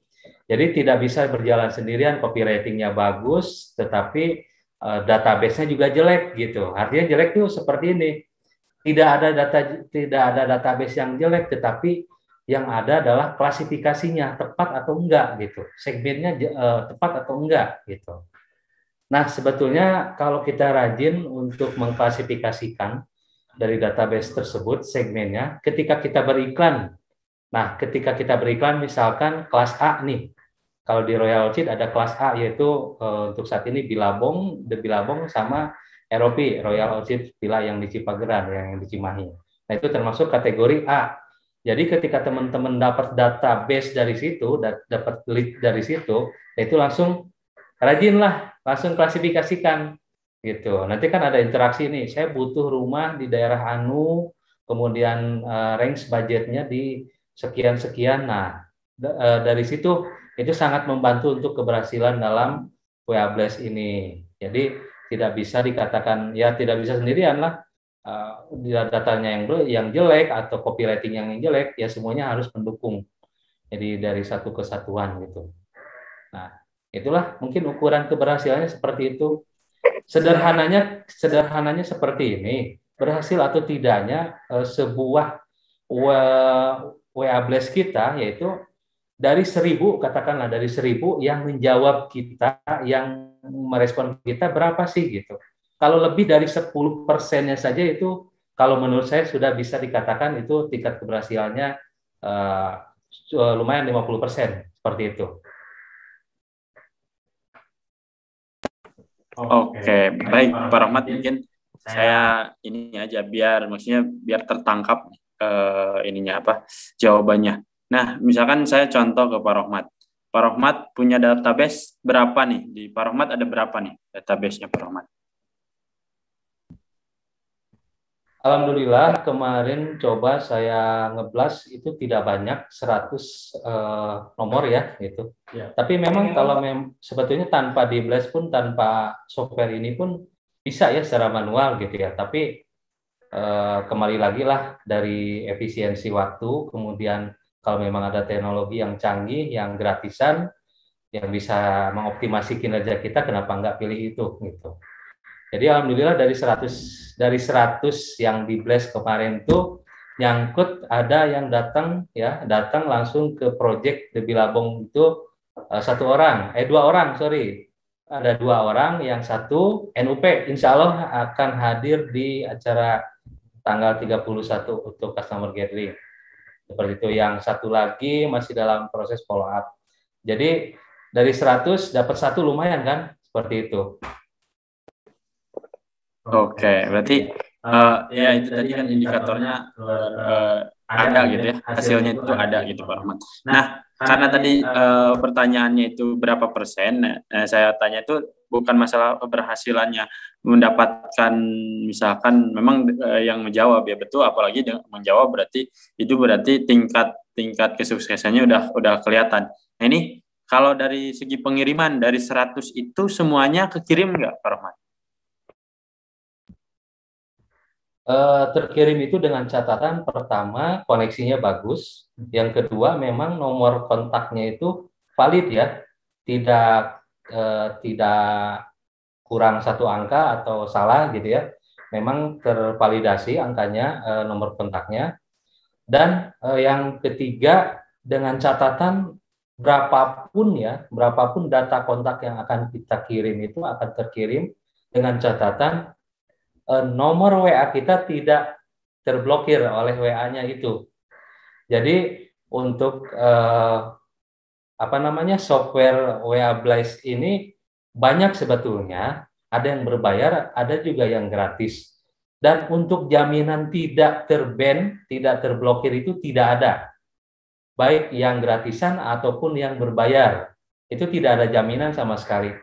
Jadi tidak bisa berjalan sendirian, copywritingnya bagus, tetapi database-nya juga jelek gitu. Artinya jelek itu seperti ini. Tidak ada database yang jelek, tetapi yang ada adalah klasifikasinya tepat atau enggak gitu. Segmennya tepat atau enggak gitu. Nah, sebetulnya kalau kita rajin untuk mengklasifikasikan dari database tersebut segmennya, ketika kita beriklan. Nah, ketika kita beriklan misalkan kelas A nih. Kalau di Royal Orchid ada kelas A yaitu untuk saat ini Billabong, The Billabong sama ROP, Royal Orchid Villa yang di Cipageran, yang di Cimahi. Nah, itu termasuk kategori A. Jadi ketika teman-teman dapat database dari situ, dapat lead dari situ, itu langsung rajinlah, langsung klasifikasikan. gitu. Nanti kan ada interaksi nih, saya butuh rumah di daerah Anu, kemudian range budgetnya di sekian-sekian. Nah, dari situ itu sangat membantu untuk keberhasilan dalam WA Blast ini. Jadi tidak bisa dikatakan, ya tidak bisa sendirian lah. Datanya yang jelek atau copywriting yang jelek, ya semuanya harus mendukung. Jadi dari satu kesatuan gitu. Nah, itulah mungkin ukuran keberhasilannya seperti itu. Sederhananya seperti ini. Berhasil atau tidaknya sebuah WA Blast kita, yaitu dari 1.000, katakanlah dari 1.000 yang menjawab kita, yang merespon kita berapa sih gitu. Kalau lebih dari 10%-nya saja itu, kalau menurut saya sudah bisa dikatakan itu tingkat keberhasilannya lumayan 50%, seperti itu. Oke, baik Pak Rahmat, mungkin saya ini aja maksudnya biar tertangkap ininya apa jawabannya. Nah, misalkan saya contoh ke Pak Rahmat. Pak Rahmat punya database berapa nih? Di Pak Rahmat ada berapa nih database-nya Pak Rahmat? Alhamdulillah kemarin coba saya ngeblas itu tidak banyak, 100 nomor ya gitu. Ya. Tapi memang kalau sebetulnya tanpa di blast pun, tanpa software ini pun bisa ya secara manual gitu ya. Tapi kembali lagi lah dari efisiensi waktu, kemudian kalau memang ada teknologi yang canggih, yang gratisan, yang bisa mengoptimasi kinerja kita, kenapa nggak pilih itu gitu. Jadi alhamdulillah dari 100 yang di blast kemarin itu nyangkut, ada yang datang langsung ke project The Bilabong itu dua orang, ada 2 orang, yang satu NUP, insya Allah akan hadir di acara tanggal 31 untuk customer gathering. Seperti itu. Yang satu lagi masih dalam proses follow up. Jadi dari 100 dapat 1 lumayan kan, seperti itu. Oke, berarti ya itu tadi kan indikatornya ada gitu ya, hasilnya itu ada gitu Pak Rahmat. Nah, karena tadi pertanyaannya itu berapa persen, saya tanya itu bukan masalah keberhasilannya mendapatkan, misalkan memang yang menjawab ya betul, apalagi menjawab berarti tingkat kesuksesannya udah kelihatan. Nah ini kalau dari segi pengiriman dari 100 itu semuanya kekirim nggak Pak Rahmat? Terkirim itu dengan catatan, pertama koneksinya bagus, yang kedua memang nomor kontaknya itu valid ya, tidak kurang 1 angka atau salah gitu ya, memang tervalidasi angkanya, nomor kontaknya. Dan yang ketiga dengan catatan berapapun data kontak yang akan kita kirim itu akan terkirim dengan catatan nomor WA kita tidak terblokir oleh WA-nya itu. Jadi untuk software WA Blast ini banyak sebetulnya, ada yang berbayar, ada juga yang gratis. Dan untuk jaminan tidak terban, tidak terblokir itu tidak ada. Baik yang gratisan ataupun yang berbayar, itu tidak ada jaminan sama sekali.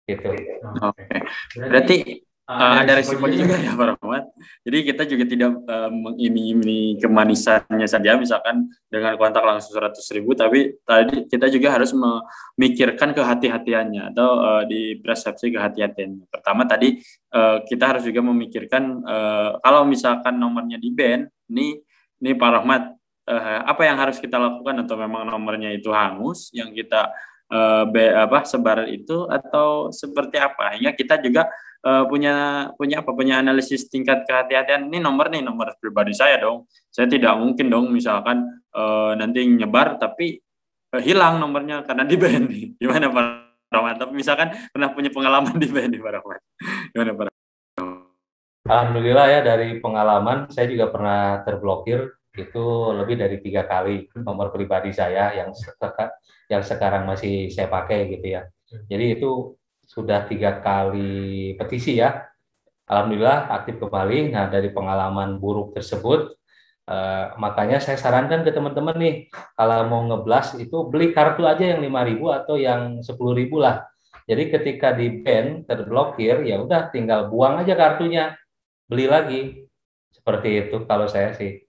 Gitu. Oke. Berarti ada resikonya juga ya Pak Rahmat. Jadi kita juga tidak mengiming-imingi kemanisannya saja, misalkan dengan kontak langsung 100.000, tapi tadi kita juga harus memikirkan kehati-hatiannya atau di persepsi kehati-hatiannya. Pertama tadi kita harus juga memikirkan kalau misalkan nomornya di ban, ini Pak Rahmat, apa yang harus kita lakukan, atau memang nomornya itu hangus yang kita sebar itu, atau seperti apa, hingga kita juga punya analisis tingkat kehati-hatian. Ini nomor pribadi saya dong, saya tidak mungkin dong misalkan nanti nyebar tapi hilang nomornya karena di ban. Gimana Pak Rahmat? Tapi misalkan pernah punya pengalaman di ban Pak Rahmat, gimana Pak Rahmat? Alhamdulillah ya, dari pengalaman saya juga pernah terblokir itu lebih dari 3 kali nomor pribadi saya yang sekarang masih saya pakai gitu ya. Jadi itu sudah 3 kali petisi ya. Alhamdulillah aktif kembali. Nah, dari pengalaman buruk tersebut, makanya saya sarankan ke teman-teman nih, kalau mau ngeblas itu beli kartu aja yang 5.000 atau yang 10.000 lah. Jadi ketika di ban, terblokir, ya udah tinggal buang aja kartunya, beli lagi. Seperti itu kalau saya sih.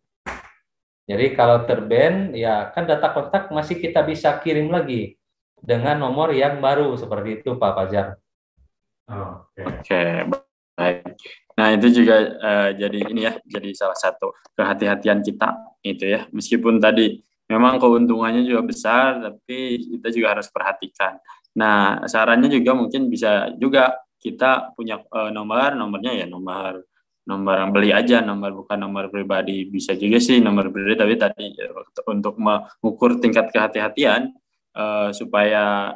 Jadi kalau terban, ya kan data kontak masih kita bisa kirim lagi dengan nomor yang baru, seperti itu Pak Fajar. Oke, baik. Nah itu juga jadi ini ya, jadi salah satu kehati-hatian kita itu ya. Meskipun tadi memang keuntungannya juga besar, tapi kita juga harus perhatikan. Nah sarannya juga mungkin bisa juga kita punya nomornya ya nomor yang beli aja, nomor bukan nomor pribadi. Bisa juga sih nomor pribadi, tapi tadi untuk mengukur tingkat kehati-hatian supaya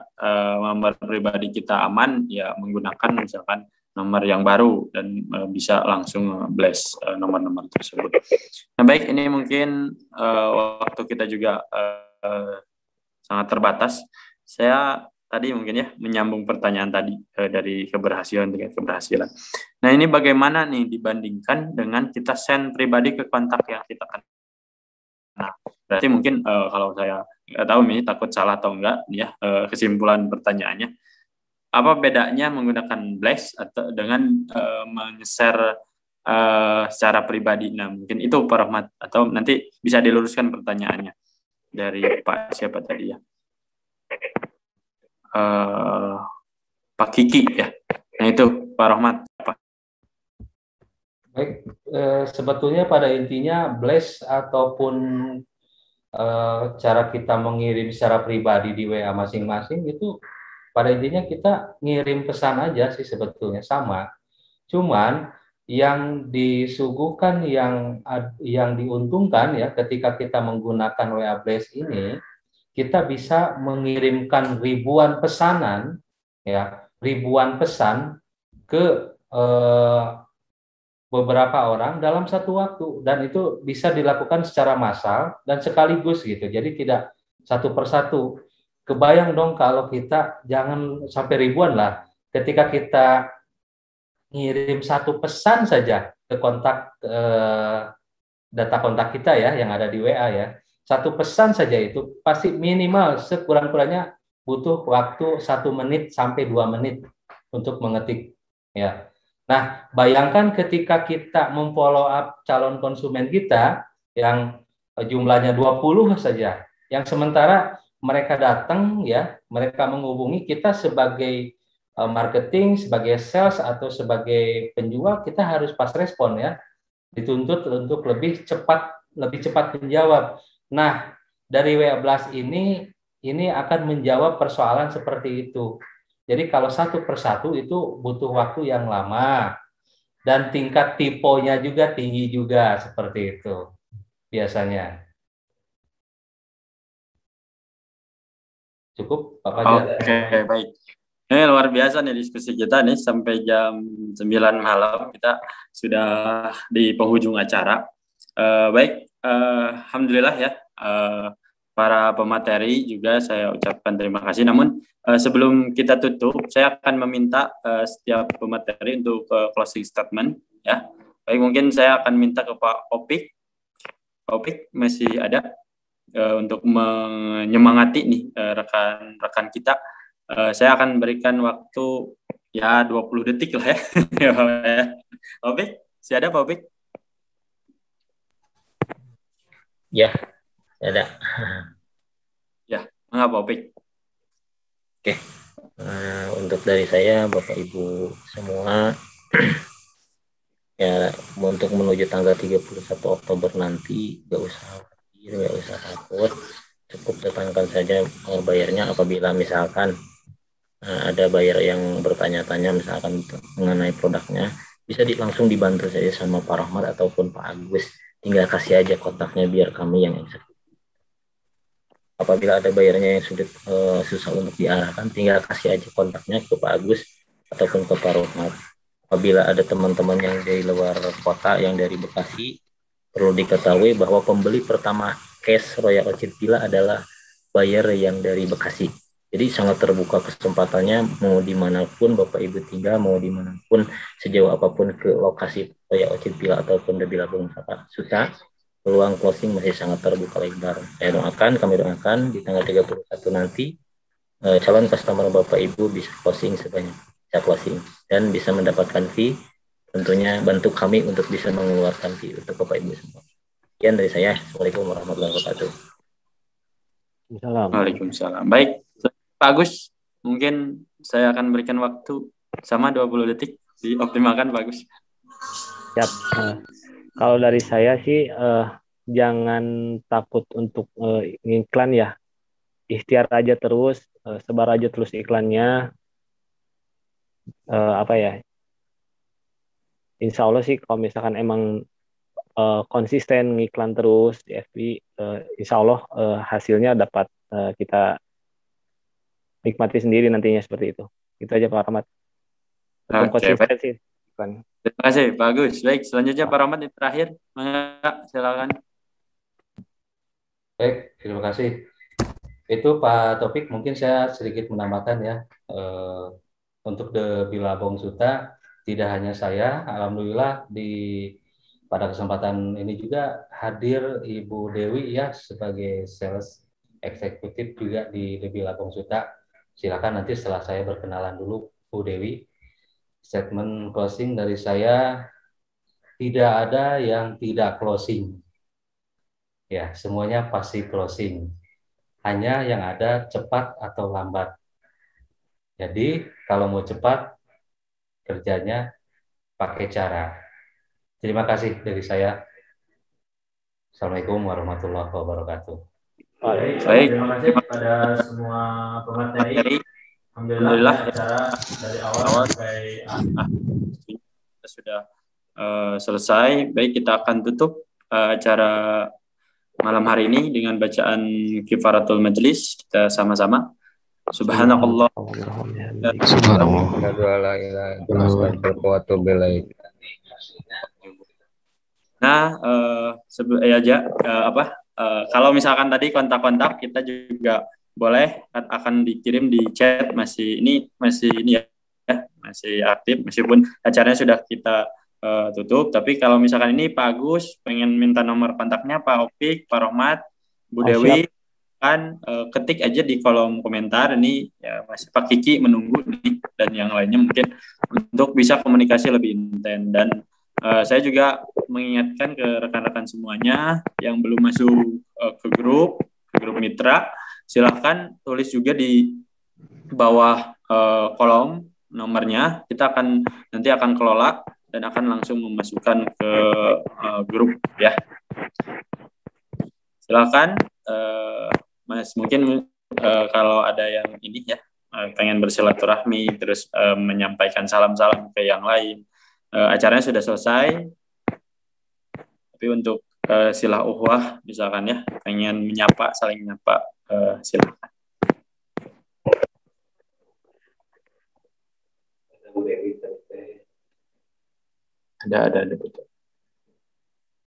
nomor pribadi kita aman, ya menggunakan misalkan nomor yang baru dan bisa langsung blast nomor-nomor tersebut. Nah baik, ini mungkin waktu kita juga sangat terbatas. Saya tadi mungkin ya menyambung pertanyaan tadi dari keberhasilan dengan keberhasilan. Nah ini bagaimana nih dibandingkan dengan kita send pribadi ke kontak yang kita kenal. Nah berarti mungkin kalau saya nggak tahu ini takut salah atau enggak ya, kesimpulan pertanyaannya, apa bedanya menggunakan blast atau dengan men-share secara pribadi? Nah mungkin itu Pak Rahmat, atau nanti bisa diluruskan pertanyaannya dari Pak siapa tadi ya, Pak Kiki ya. Nah itu Pak Rahmat apa? Baik, sebetulnya pada intinya blast ataupun cara kita mengirim secara pribadi di WA masing-masing itu pada intinya kita ngirim pesan aja sih sebetulnya sama. Cuman yang disuguhkan yang diuntungkan ya ketika kita menggunakan WA Blast ini, kita bisa mengirimkan ribuan pesanan ya, ribuan pesan ke beberapa orang dalam satu waktu, dan itu bisa dilakukan secara massal dan sekaligus gitu. Jadi tidak satu persatu. Kebayang dong kalau kita jangan sampai ribuan lah. Ketika kita ngirim satu pesan saja ke kontak data kontak kita ya yang ada di WA ya. Satu pesan saja itu pasti minimal sekurang-kurangnya butuh waktu 1 menit sampai 2 menit untuk mengetik ya. Nah, bayangkan ketika kita memfollow up calon konsumen kita yang jumlahnya 20 saja, yang sementara mereka datang ya, mereka menghubungi kita sebagai marketing, sebagai sales atau sebagai penjual, kita harus pas respon ya. Dituntut untuk lebih cepat menjawab. Nah, dari WA Blast ini akan menjawab persoalan seperti itu. Jadi kalau satu persatu itu butuh waktu yang lama dan tingkat tiponya juga tinggi juga seperti itu biasanya. Cukup Pak Fajar? Oke, baik. Ini luar biasa nih diskusi kita nih sampai jam 9 malam kita sudah di penghujung acara. Baik, alhamdulillah ya. Para pemateri juga saya ucapkan terima kasih. Namun sebelum kita tutup, saya akan meminta setiap pemateri untuk closing statement ya. Baik, mungkin saya akan minta ke Pak Opik. Pak Opik masih ada untuk menyemangati nih rekan-rekan kita. Saya akan berikan waktu ya 20 detik lah ya. Pak Opik, masih ada Pak Opik? Ya, ada. Ya, enggak Pak Opik. Oke. Untuk dari saya, Bapak Ibu semua, ya untuk menuju tanggal 31 Oktober nanti, nggak usah takut, cukup datangkan saja bayarnya. Apabila misalkan ada bayar yang bertanya-tanya misalkan mengenai produknya, bisa langsung dibantu saja sama Pak Rahmat ataupun Pak Agus. Tinggal kasih aja kontaknya biar kami yang eksekusi. Apabila ada bayarnya yang susah untuk diarahkan, tinggal kasih aja kontaknya ke Pak Agus ataupun ke Pak Rahmat. Apabila ada teman-teman yang dari luar kota, yang dari Bekasi, perlu diketahui bahwa pembeli pertama cash Royal Orchid Villa adalah buyer yang dari Bekasi. Jadi sangat terbuka kesempatannya, mau dimanapun Bapak Ibu tinggal, mau dimanapun, sejauh apapun ke lokasi Royal Orchid Villa ataupun The Billabong Susah, peluang closing masih sangat terbuka lebar. Kami doakan di tanggal 31 nanti calon customer Bapak Ibu bisa closing dan bisa mendapatkan fee. Tentunya bantu kami untuk bisa mengeluarkan fee untuk Bapak Ibu semua. Sekian dari saya. Assalamualaikum warahmatullahi wabarakatuh. Waalaikumsalam. Baik, Pak Agus, mungkin saya akan berikan waktu sama 20 detik. Dioptimalkan, Pak Agus. Siap. Kalau dari saya sih jangan takut untuk iklan ya. Ikhtiar aja terus, sebar aja terus iklannya. Apa ya? Insya Allah sih kalau misalkan emang konsisten ngiklan terus di FB, insya Allah hasilnya dapat kita nikmati sendiri nantinya seperti itu. Itu aja Pak Rahmat. Tetap konsisten sih. Terima kasih, bagus. Baik, selanjutnya Pak Rahmat yang terakhir. Silakan. Baik, terima kasih. Itu Pak Topik, mungkin saya sedikit menambahkan ya. Untuk The Bilabong Suta, tidak hanya saya, alhamdulillah pada kesempatan ini juga hadir Ibu Dewi ya sebagai sales eksekutif juga di The Bilabong Suta. Silakan nanti setelah saya berkenalan dulu Bu Dewi. Statement closing dari saya, tidak ada yang tidak closing. Ya, semuanya pasti closing. Hanya yang ada cepat atau lambat. Jadi, kalau mau cepat, kerjanya pakai cara. Terima kasih dari saya. Assalamualaikum warahmatullahi wabarakatuh. Baik, terima kasih kepada semua pemateri. Alhamdulillah acara dari awal sampai kita sudah selesai. Baik, kita akan tutup acara malam hari ini dengan bacaan kifaratul majlis. Kita sama-sama. Subhanallah. Nah, kalau misalkan tadi kontak-kontak kita juga boleh akan dikirim di chat, masih ini ya, masih aktif meskipun acaranya sudah kita tutup. Tapi kalau misalkan ini Pak Agus pengen minta nomor kontaknya Pak Opik, Pak Rahmat, Bu Dewi, kan ketik aja di kolom komentar. Ini ya masih Pak Kiki menunggu nih, dan yang lainnya mungkin untuk bisa komunikasi lebih intens. Dan saya juga mengingatkan ke rekan-rekan semuanya yang belum masuk ke grup mitra, silahkan tulis juga di bawah kolom nomornya. Kita nanti akan kelola dan akan langsung memasukkan ke grup ya. Silakan Mas, mungkin kalau ada yang ini ya pengen bersilaturahmi terus menyampaikan salam-salam ke yang lain. Acaranya sudah selesai. Tapi untuk silah uhwah misalkan ya pengen saling menyapa, silakan. Ada betul.